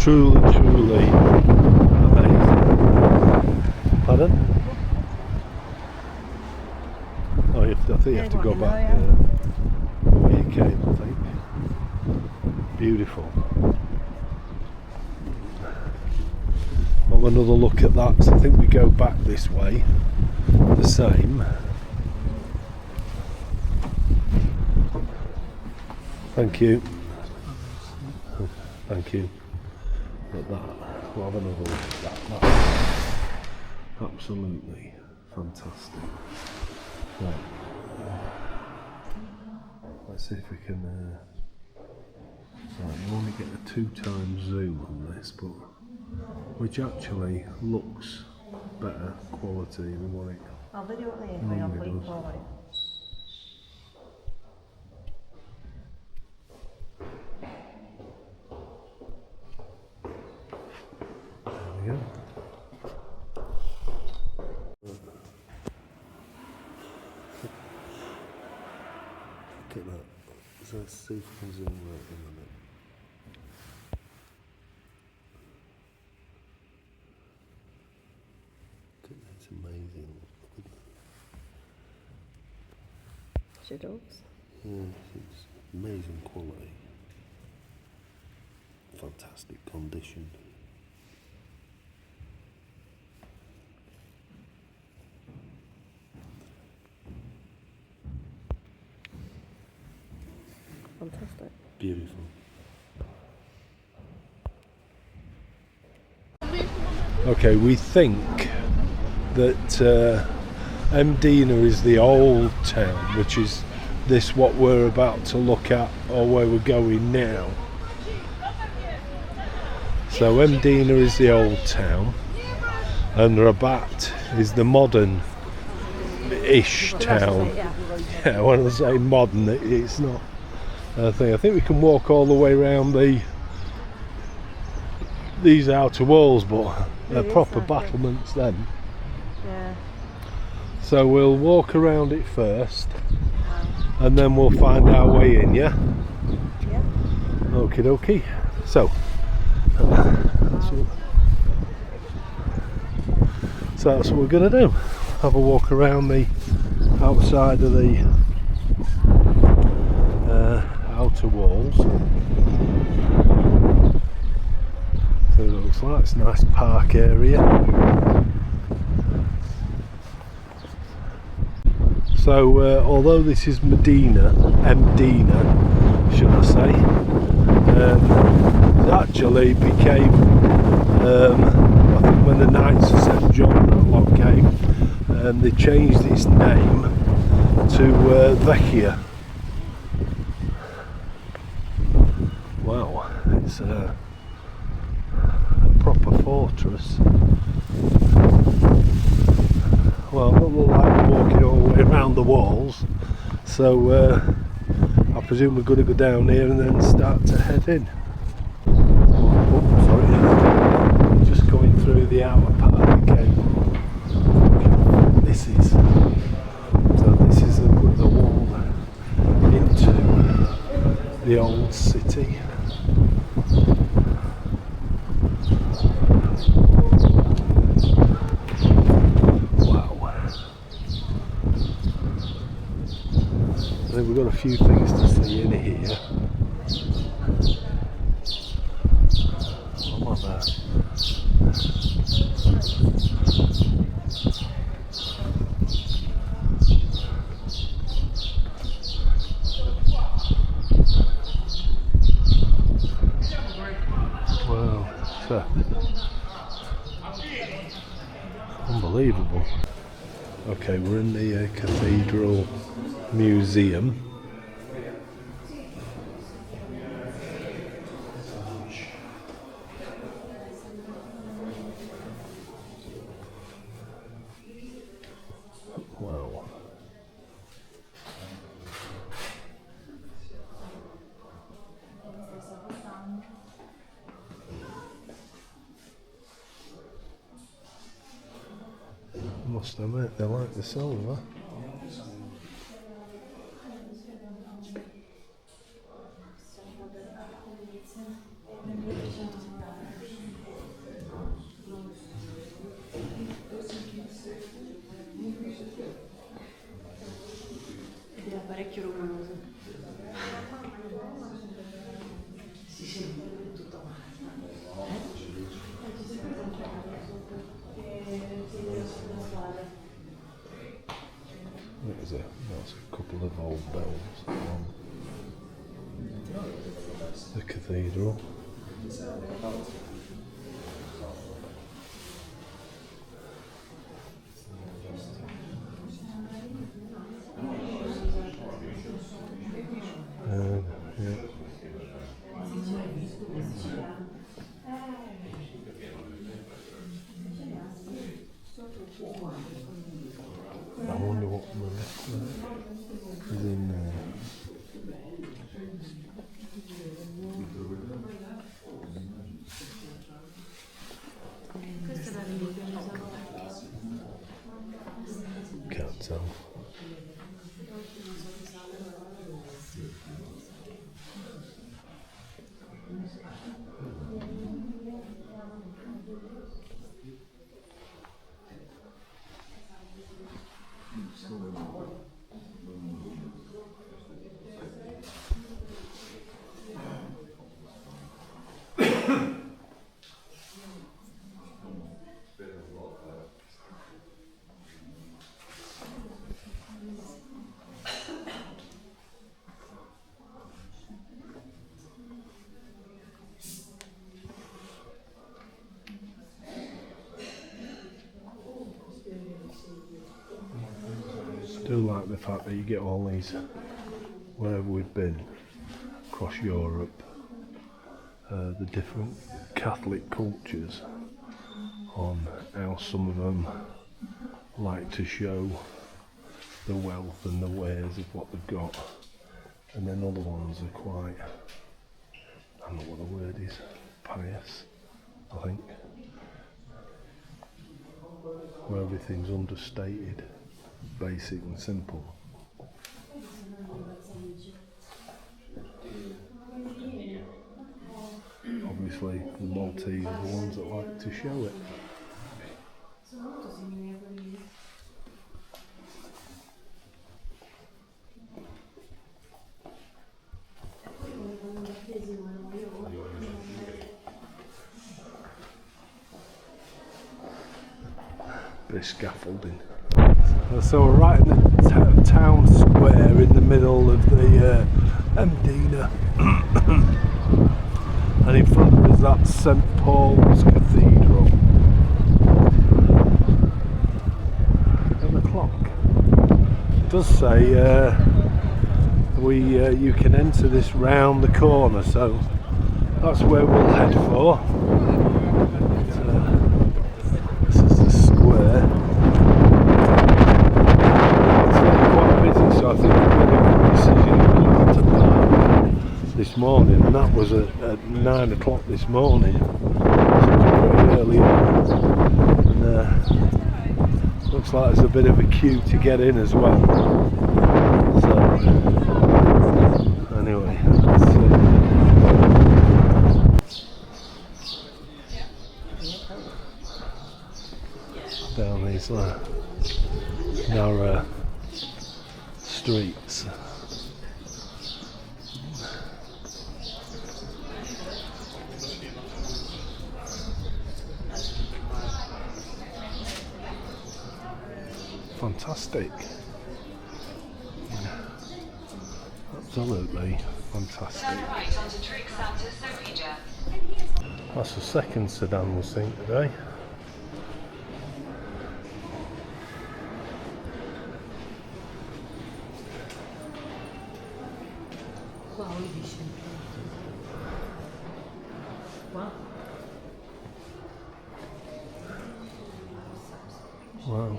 truly amazing. Pardon? Oh, I think you have to go back the way you came, I think. Beautiful. Have another look at that, so I think we go back this way, the same. Thank you. Thank you. Look at that. We'll have another look at that. That's absolutely fantastic. Right. Let's see if we can. Right, you only get a 2x zoom on this, but which actually looks better quality than what it I'll video it later. normally I'll put it does. forward. There we go. Look at that. So let's see if we can zoom right in on it. It's amazing. Shadows. Yeah, it's amazing quality. Fantastic condition. Fantastic. Beautiful. Okay, we think that Mdina is the old town, which is this what we're about to look at, or where we're going now. So Mdina is the old town, and Rabat is the modern-ish town. Yeah, when I say modern, it's not. I think we can walk all the way around these outer walls, but they're proper battlements then. Yeah. So we'll walk around it first, and then we'll find our way in, yeah? Yeah. Okie dokie. So that's what we're going to do. Have a walk around the outside of the outer walls. So it looks like it's a nice park area. So although this is Mdina, should I say, it actually became, I think when the Knights of St John that lot came, they changed its name to Vecchia. Wow, it's a proper fortress. Well, it doesn't look like we're walking all the way around the walls, so I presume we're going to go down here and then start to head in. Oh, sorry. Just going through the outer part of the gate. This is the wall into the old city. Wow. I think we've got a few things to see in here. What about that? Wow, so unbelievable. Okay, we're in the Cathedral Museum. Wow. Must admit, they like the silver. Era parecchio rumoroso. Si sente tutto male. That's a couple of old bells on the cathedral. Yeah. I wonder what is in there. Can't tell. Do like the fact that you get all these, wherever we've been across Europe, the different Catholic cultures, on how some of them like to show the wealth and the wares of what they've got, and then other ones are quite, I don't know what the word is, pious, I think, where everything's understated, basic and simple. Obviously the Maltese are the ones that like to show it. Bit of scaffolding. So we're right in the town square in the middle of the Mdina. And in front of us that's St Paul's Cathedral. And the clock. It does say you can enter this round the corner, so that's where we'll head for. This is the square. It's quite busy, so I think we've made a good decision to park. morning, and that was at 9 o'clock this morning. So it was pretty early on. And looks like there's a bit of a queue to get in as well. So anyway, let's see. Down these narrow streets. Fantastic. Absolutely fantastic. That's the second sedan we've seen today. Wow.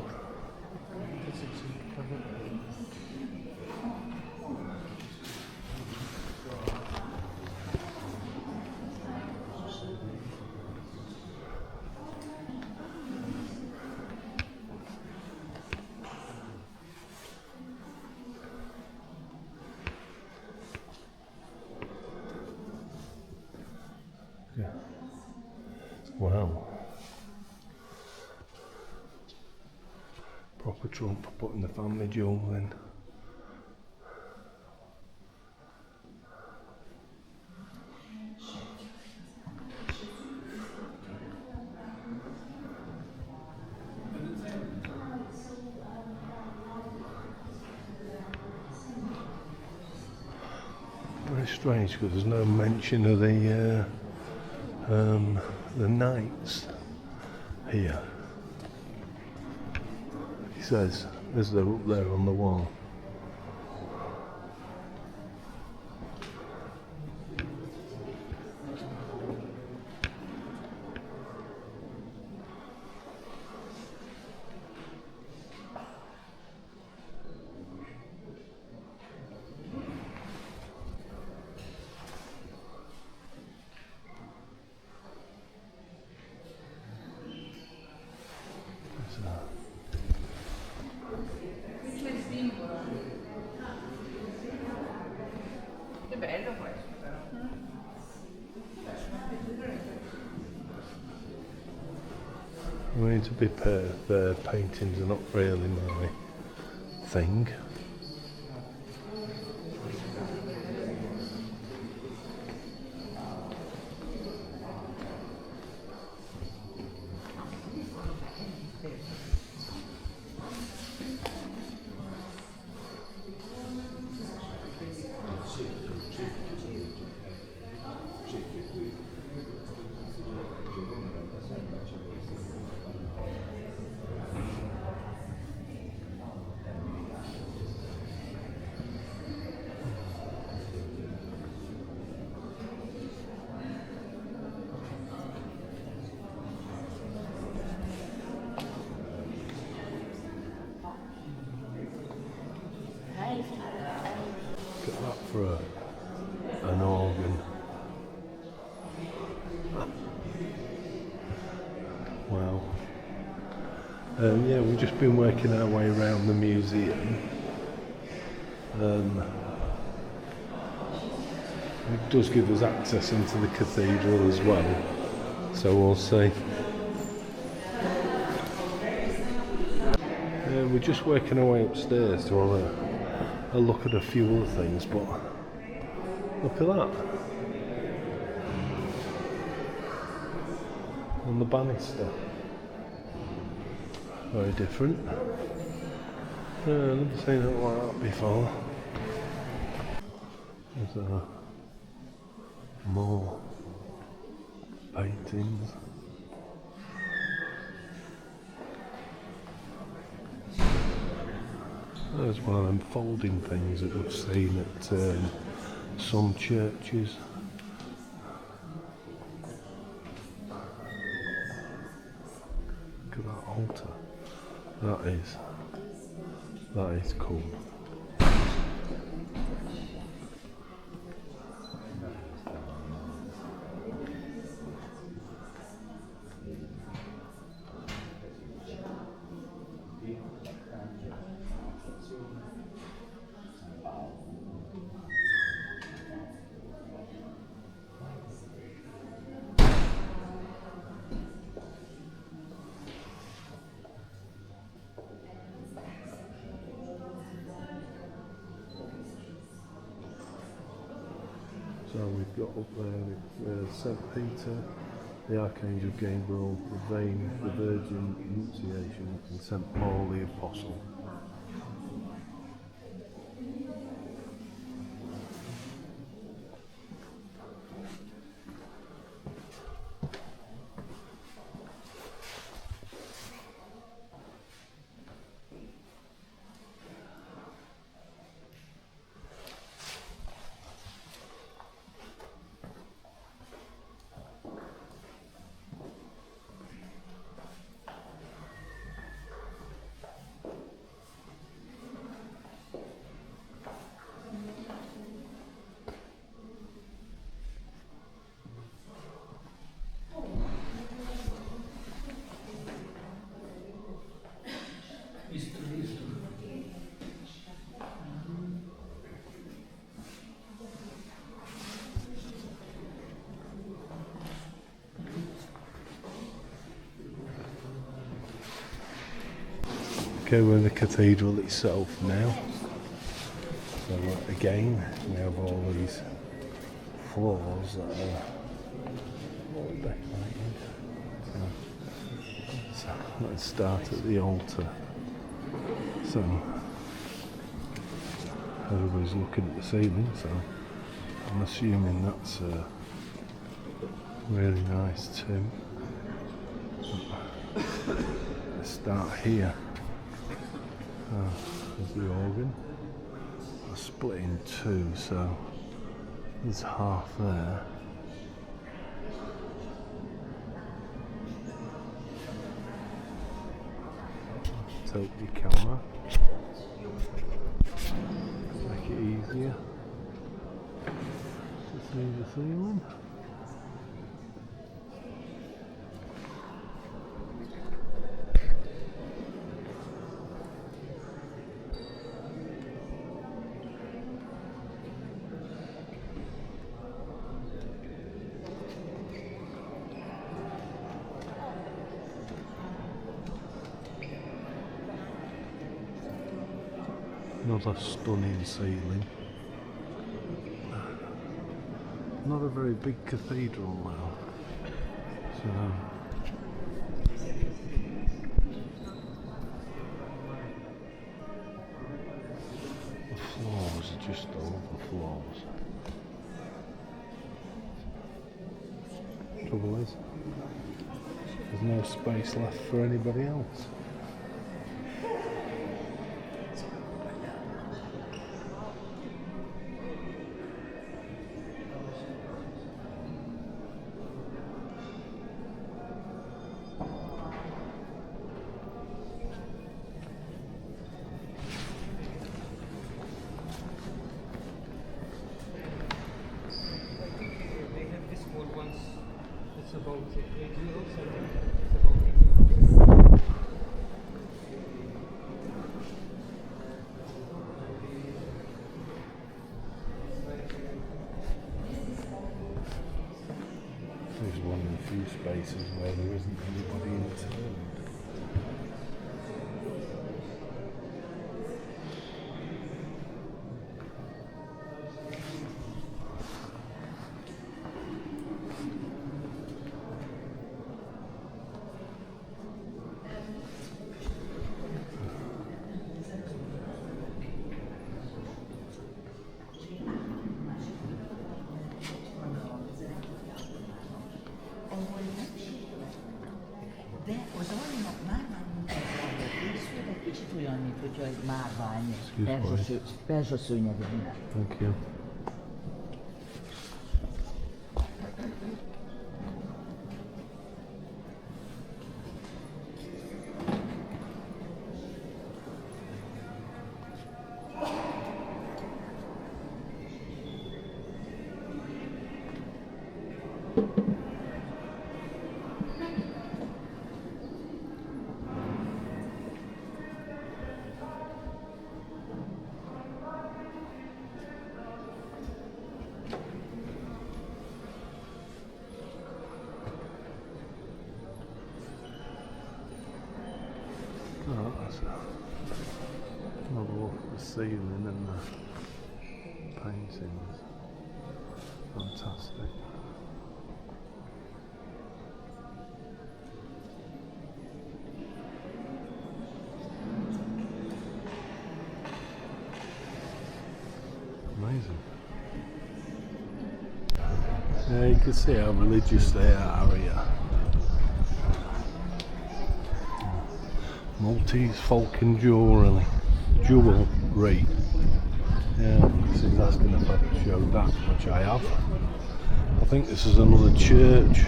Yeah. Wow. Proper Trump putting the family jewels in. Very strange because there's no mention of the knights here. He says, as they're up there on the wall. I mean, to be fair, the paintings are not really my thing. Get that for an organ. Wow. Yeah, we've just been working our way around the museum. It does give us access into the cathedral as well, so we'll see. We're just working our way upstairs to have a look at a few other things, but look at that. On the banister. Very different. I've never seen it like that before. There's more paintings. There's one of them folding things that we've seen at some churches. Look at that altar. That is cool. got up there St Peter, the Archangel Gabriel, the Vane, the Virgin Annunciation, and St Paul the Apostle. Okay, we're in the cathedral itself now. So again, we have all these floors that are all decorated. So let's start at the altar. So everybody's looking at the ceiling, so I'm assuming that's a really nice tomb. Let's start here. There's the organ. It's split in two, so there's half there. Take your camera. Make it easier to see the ceiling. Another stunning ceiling. Not a very big cathedral now. So the floors are just all the floors. Trouble is, there's no space left for anybody else. It's about 8 euros, I think. It's about 8 euros. There's one of the few spaces where there isn't anybody interned. De az alanynak márvány munkássága készül, egy kicsit olyan, mint hogyha egy márvány perzsa szőnyeg lenne. Thank you. Oh, that's another look at the ceiling and the paintings. Fantastic. Amazing. Yeah, you can see how religious they are here. Maltese folk and jewellery. Jewellery. Yeah, he's asking if I've showed that, which I have. I think this is another church.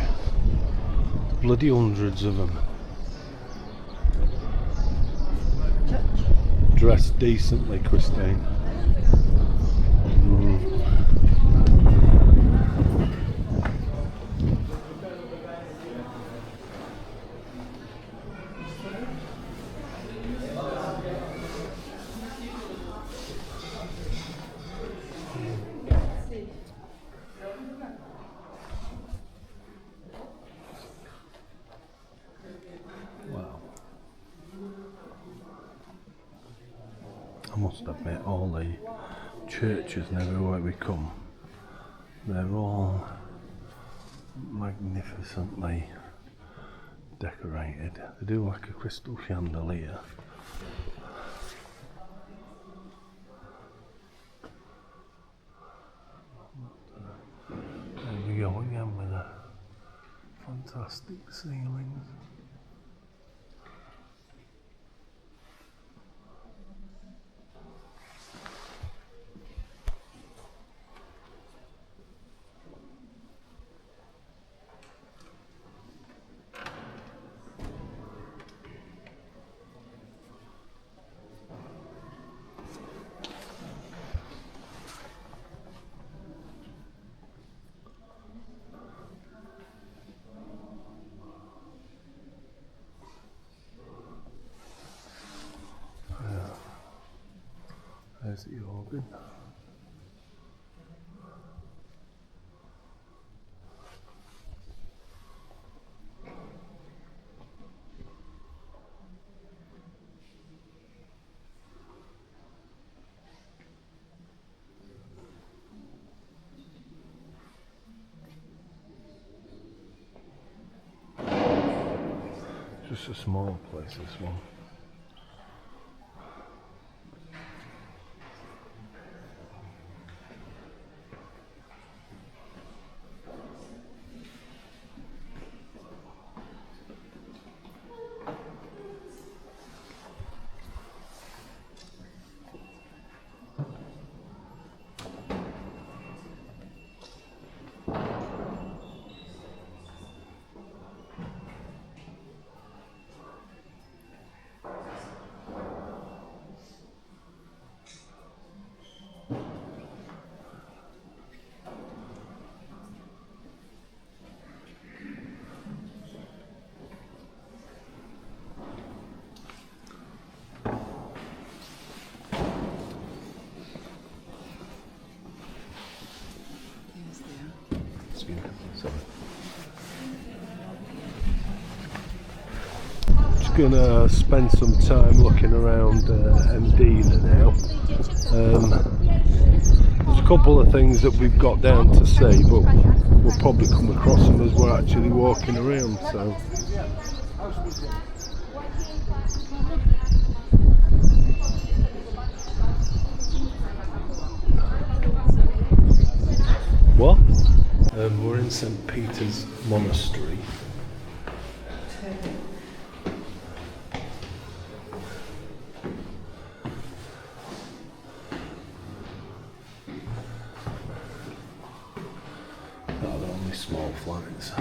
Bloody hundreds of them. Dressed decently, Christine. I must admit, all the churches and everywhere we come, they're all magnificently decorated. They do like a crystal chandelier. There we go again with the fantastic ceilings. There's the organ. Just a small place, this one. Just gonna spend some time looking around Mdina now. There's a couple of things that we've got down to see, but we'll probably come across them as we're actually walking around. So. What? We're in St. Peter's Monastery. Oh, they're only small flats.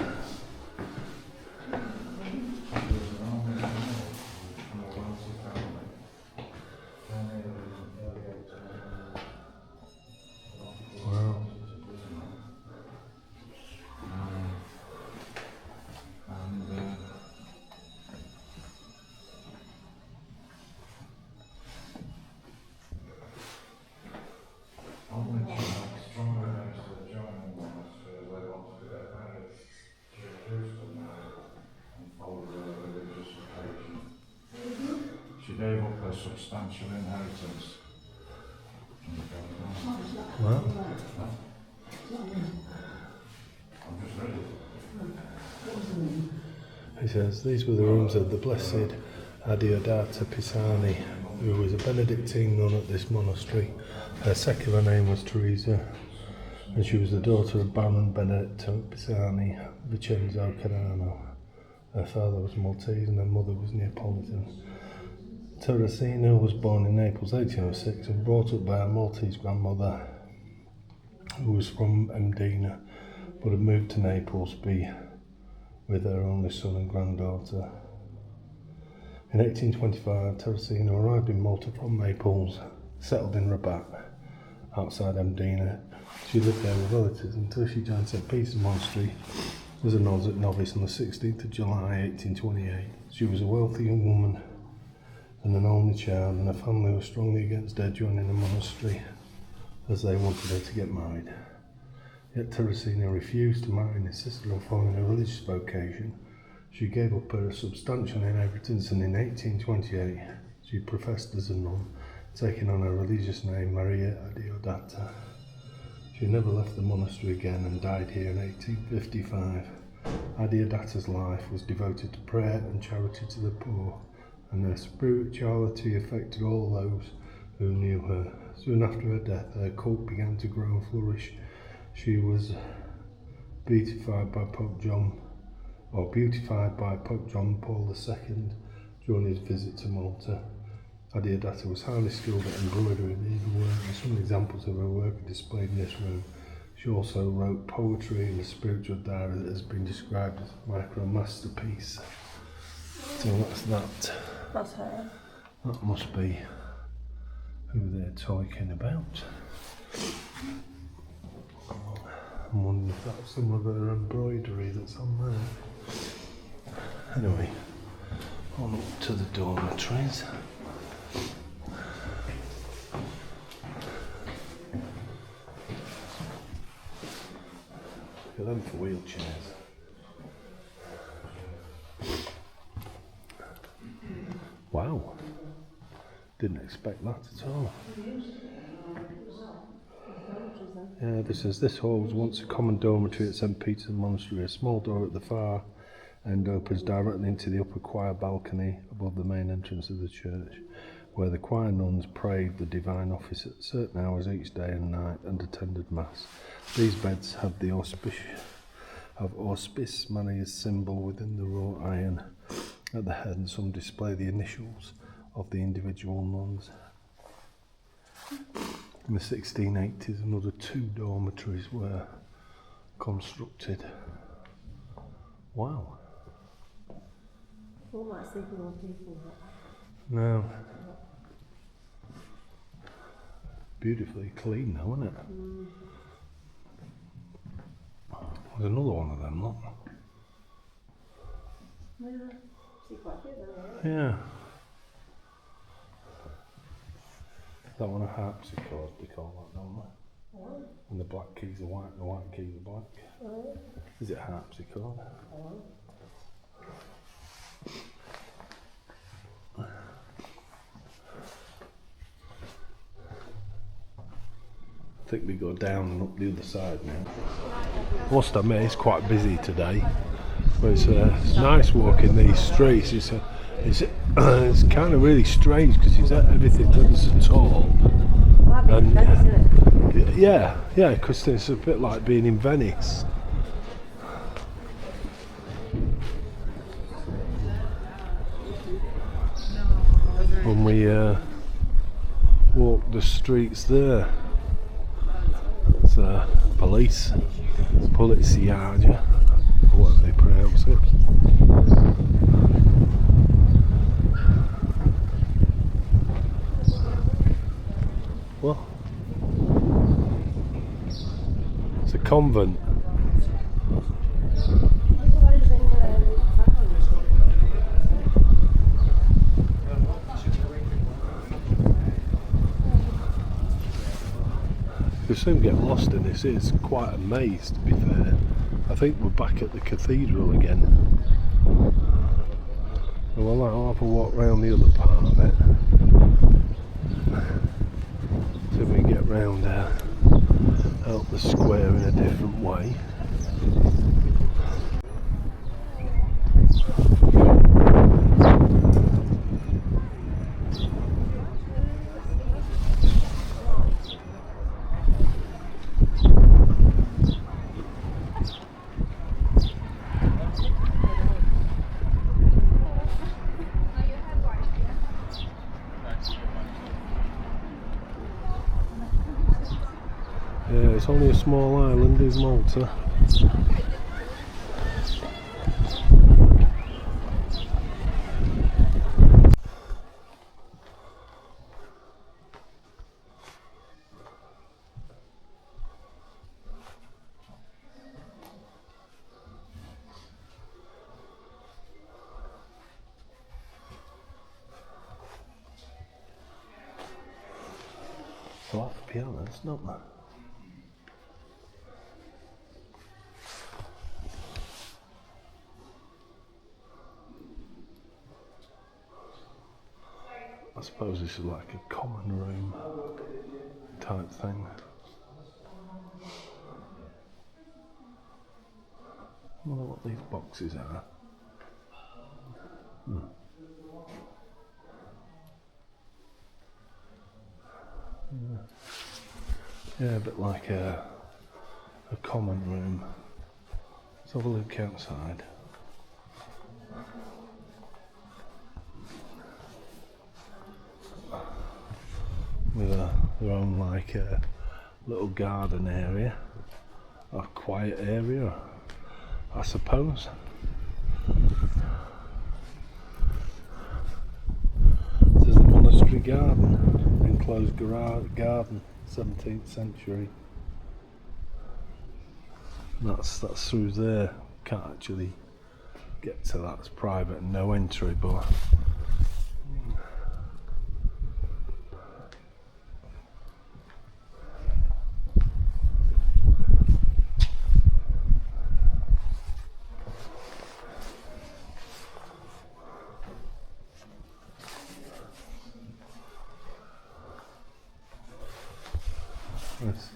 She gave up her substantial inheritance. Well. He says, these were the rooms of the Blessed Adiodata Pisani, who was a Benedictine nun at this monastery. Her secular name was Teresa, and she was the daughter of Baron Benedetto Pisani, Vincenzo Carano. Her father was Maltese and her mother was Neapolitan. Teresina was born in Naples 1806 and brought up by her Maltese grandmother, who was from Mdina, but had moved to Naples to be with her only son and granddaughter. In 1825, Teresina arrived in Malta from Naples, settled in Rabat, outside Mdina. She lived there with relatives until she joined St. Peter's Monastery as a novice on the 16th of July 1828. She was a wealthy young woman and an only child, and her family was strongly against her joining the monastery as they wanted her to get married. Yet Teresina refused to marry and insisted on following a religious vocation. She gave up her substantial inheritance, and in 1828 she professed as a nun, taking on her religious name Maria Adiodata. She never left the monastery again and died here in 1855. Adiodata's life was devoted to prayer and charity to the poor, and her spirituality affected all those who knew her. Soon after her death, her cult began to grow and flourish. She was beatified by Pope John Paul II during his visit to Malta. Adiodata was highly skilled at embroidery and needlework, and some examples of her work are displayed in this room. She also wrote poetry in a spiritual diary that has been described as a micro masterpiece. So that's that. That's her. That must be who they're talking about. I'm wondering if that's some of her embroidery that's on there. Anyway, on up to the dormitories. Look at them for wheelchairs. Wow, didn't expect that at all. Yeah, this says this hall was once a common dormitory at St. Peter's Monastery. A small door at the far end opens directly into the upper choir balcony above the main entrance of the church, where the choir nuns prayed the divine office at certain hours each day and night and attended mass. These beds have the auspice money as symbol within the wrought iron at the head, and some display the initials of the individual nuns. In the 1680s, another 2 dormitories were constructed. Wow. All might sleep with more people. No. Beautifully clean though, isn't it? There's another one of them, look. Yeah. See quite good, isn't it? Yeah. That one a harpsichord, they call that, don't they? Oh. And the black keys are white, and the white keys are black. Oh. Is it harpsichord? Oh. I think we go down and up the other side now. Must admit, it's quite busy today, but it's nice walking these streets. It's kind of really strange because everything is so tall. And yeah, because it's a bit like being in Venice. When we walk the streets there, it's Poliziaja, or whatever they pronounce it. Well, it's a convent. You soon get lost in this. It's quite a maze, to be fair. I think we're back at the cathedral again. Well, I'll have a walk round the other part of it. So we can get round out the square in a different way. it's only a small island, is Malta. A lot of pianos, not there? I suppose this is like a common room type thing. I wonder what these boxes are. Yeah, a bit like a common room. Let's have a look outside. With their own like little garden area, or quiet area, I suppose. This is the monastery garden, enclosed garden, 17th century. That's through there. Can't actually get to that. It's private and no entry, but that's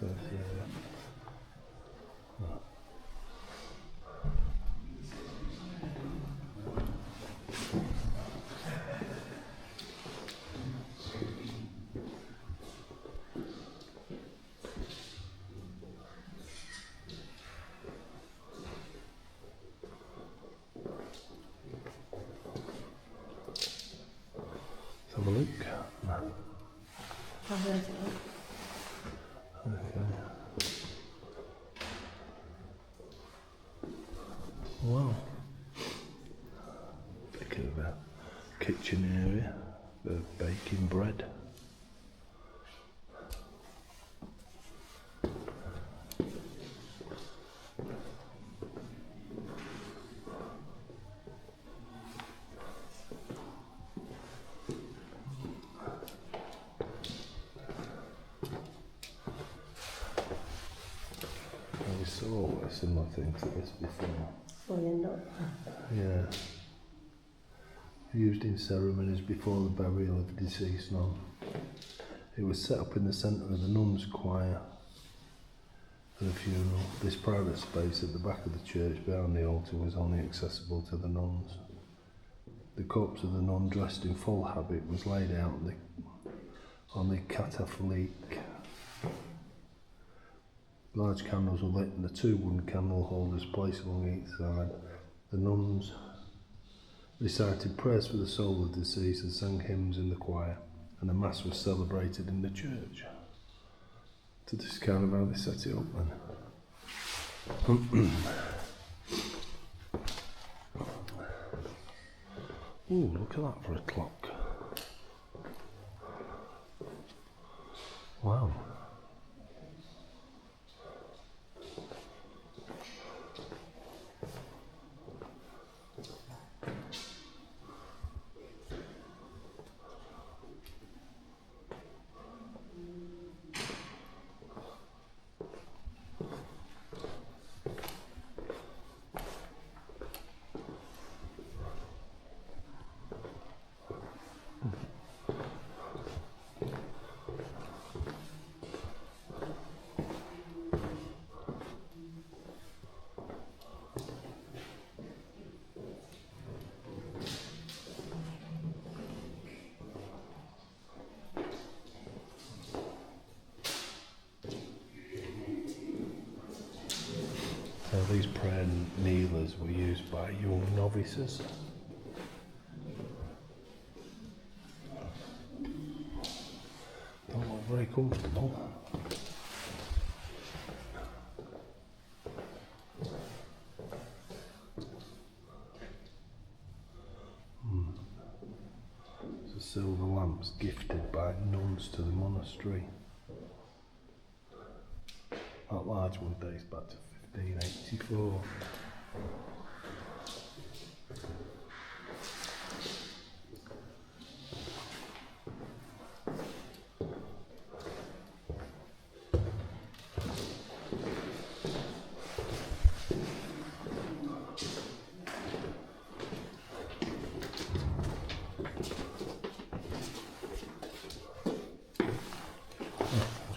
have a look. Okay. Wow. Bit of a kitchen area for baking bread. We saw a similar thing to this before. Oh, yeah, no. Yeah. Used in ceremonies before the burial of a deceased nun. It was set up in the centre of the nuns' choir for the funeral. This private space at the back of the church behind the altar was only accessible to the nuns. The corpse of the nun, dressed in full habit, was laid out on the catafalque. Large candles were lit and the 2 wooden candle holders placed along each side. The nuns recited prayers for the soul of the deceased and sang hymns in the choir, and a mass was celebrated in the church. So this is kind of how they set it up then. Ooh, look at that for a clock. Wow. So these prayer kneelers were used by young novices. Don't look very comfortable. silver lamps gifted by nuns to the monastery. That large one dates back to 1584.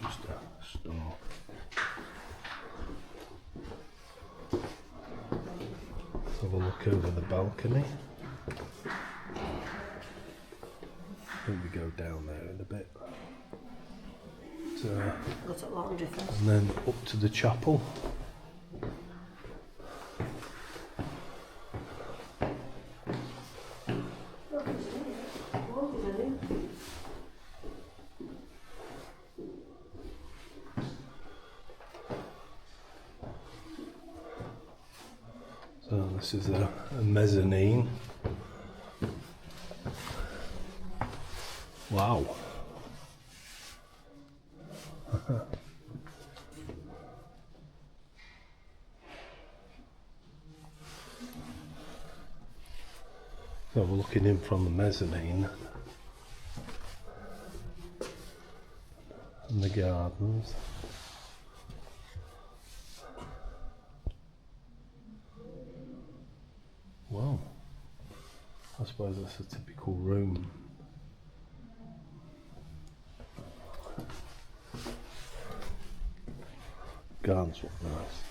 Just a store. Let's have a look over the balcony. I think we go down there in a bit. Go to the laundry first. And then up to the chapel. So this is a mezzanine. Wow. So we're looking in from the mezzanine and the gardens. Wow, I suppose that's a typical room. Gardens look nice.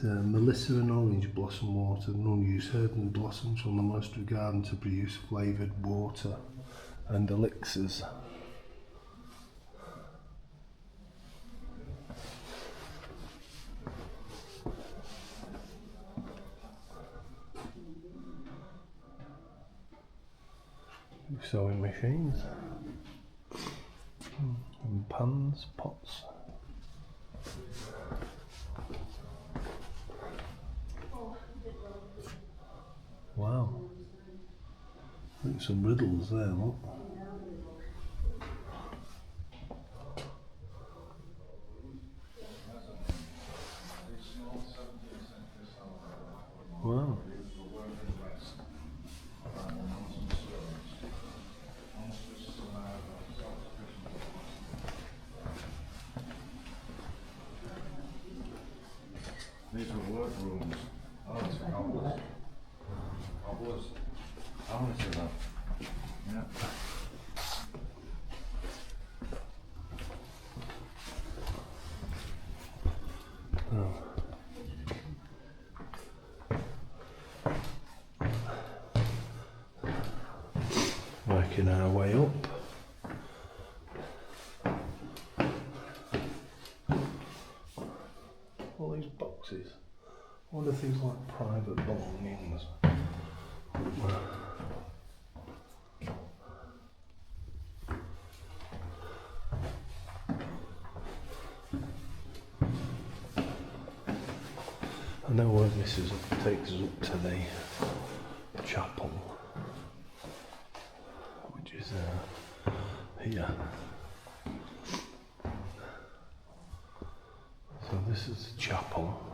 The Melissa and orange blossom water, nun use herb and blossoms from the monastery garden to produce flavoured water and elixirs. Sewing machines and pans, pots. Wow, I think some riddles there, look. Wow. These are workrooms. Oh, it's cobblers. Cobblers. I want to see that. Yeah. Working our way up. All these boxes. I wonder if things like private belongings. I know where this is, takes us up to the chapel, which is here. So this is the chapel.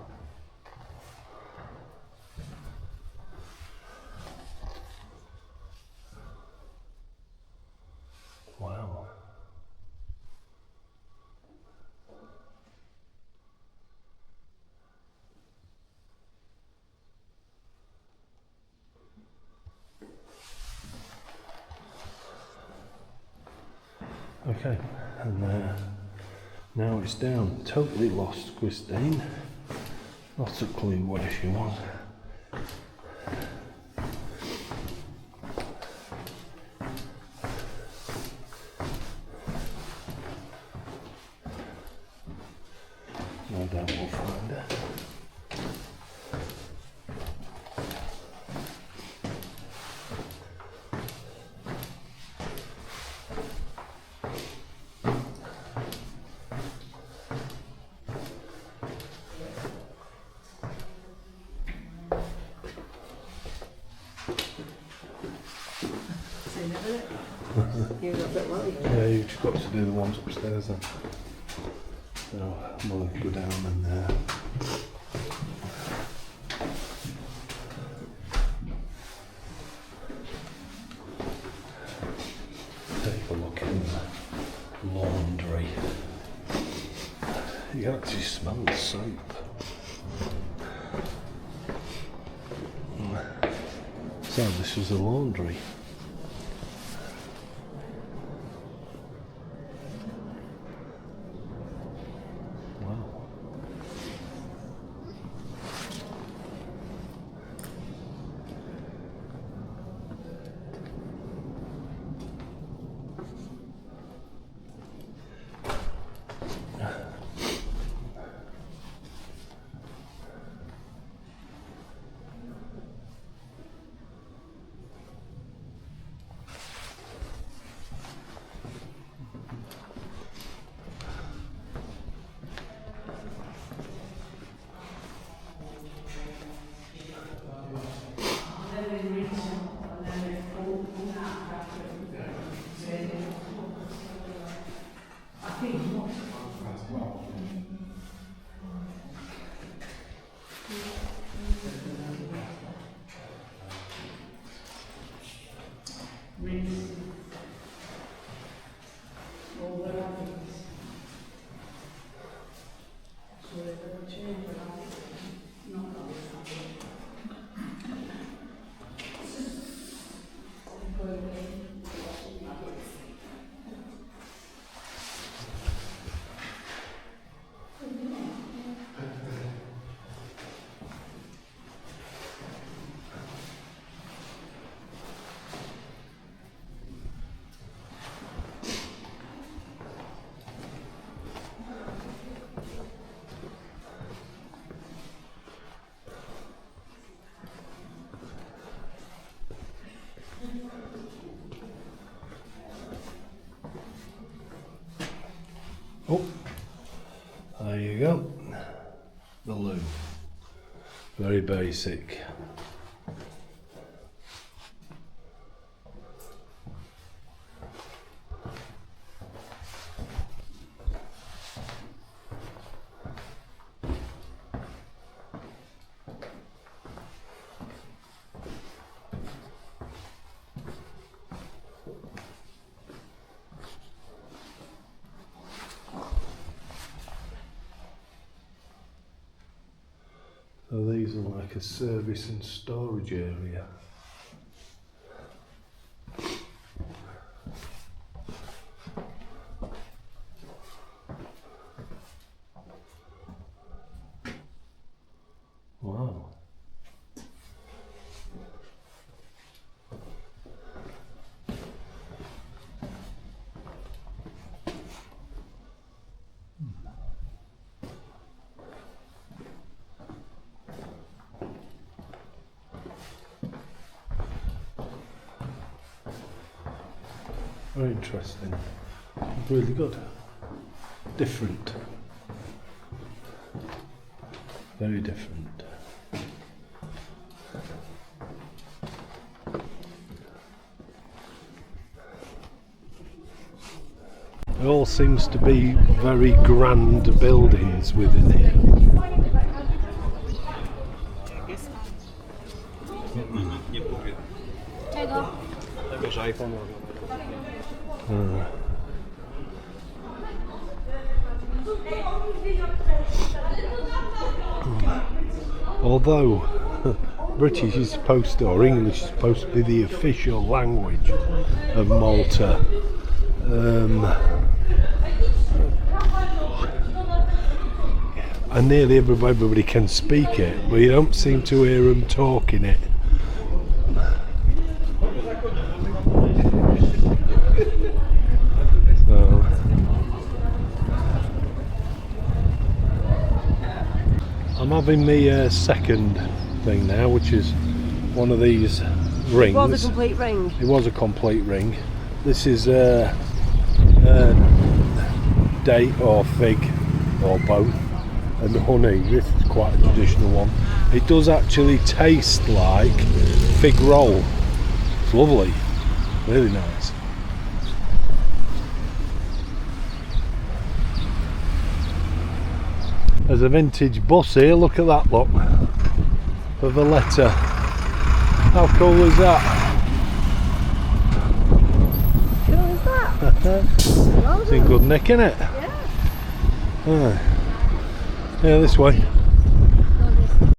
Wow. Okay, and now it's down. Totally lost Christine. Not a clue what she was. No doubt we'll find her. do that bit well. Yeah, you've just got to do the ones upstairs then. So we'll go down and take a look in the laundry. You can actually smell the soap. So this was the laundry. Wow. Oh, there you go. The loo. Very basic. So these are like a service and storage area. Wow. Very interesting. Really good. Different. Very different. It all seems to be very grand buildings within here. Although British is supposed to, or English is supposed to be the official language of Malta, and nearly everybody can speak it, but you don't seem to hear them talking it. I'm having my second thing now, which is one of these rings. It was a complete ring. It was a complete ring. This is date or fig or both, and honey. This is quite a traditional one. It does actually taste like fig roll. It's lovely, really nice. There's a vintage bus here, look at that, look. For Valletta. How cool is that? Cool is that? It's in good nick, innit? Yeah. Yeah, this way.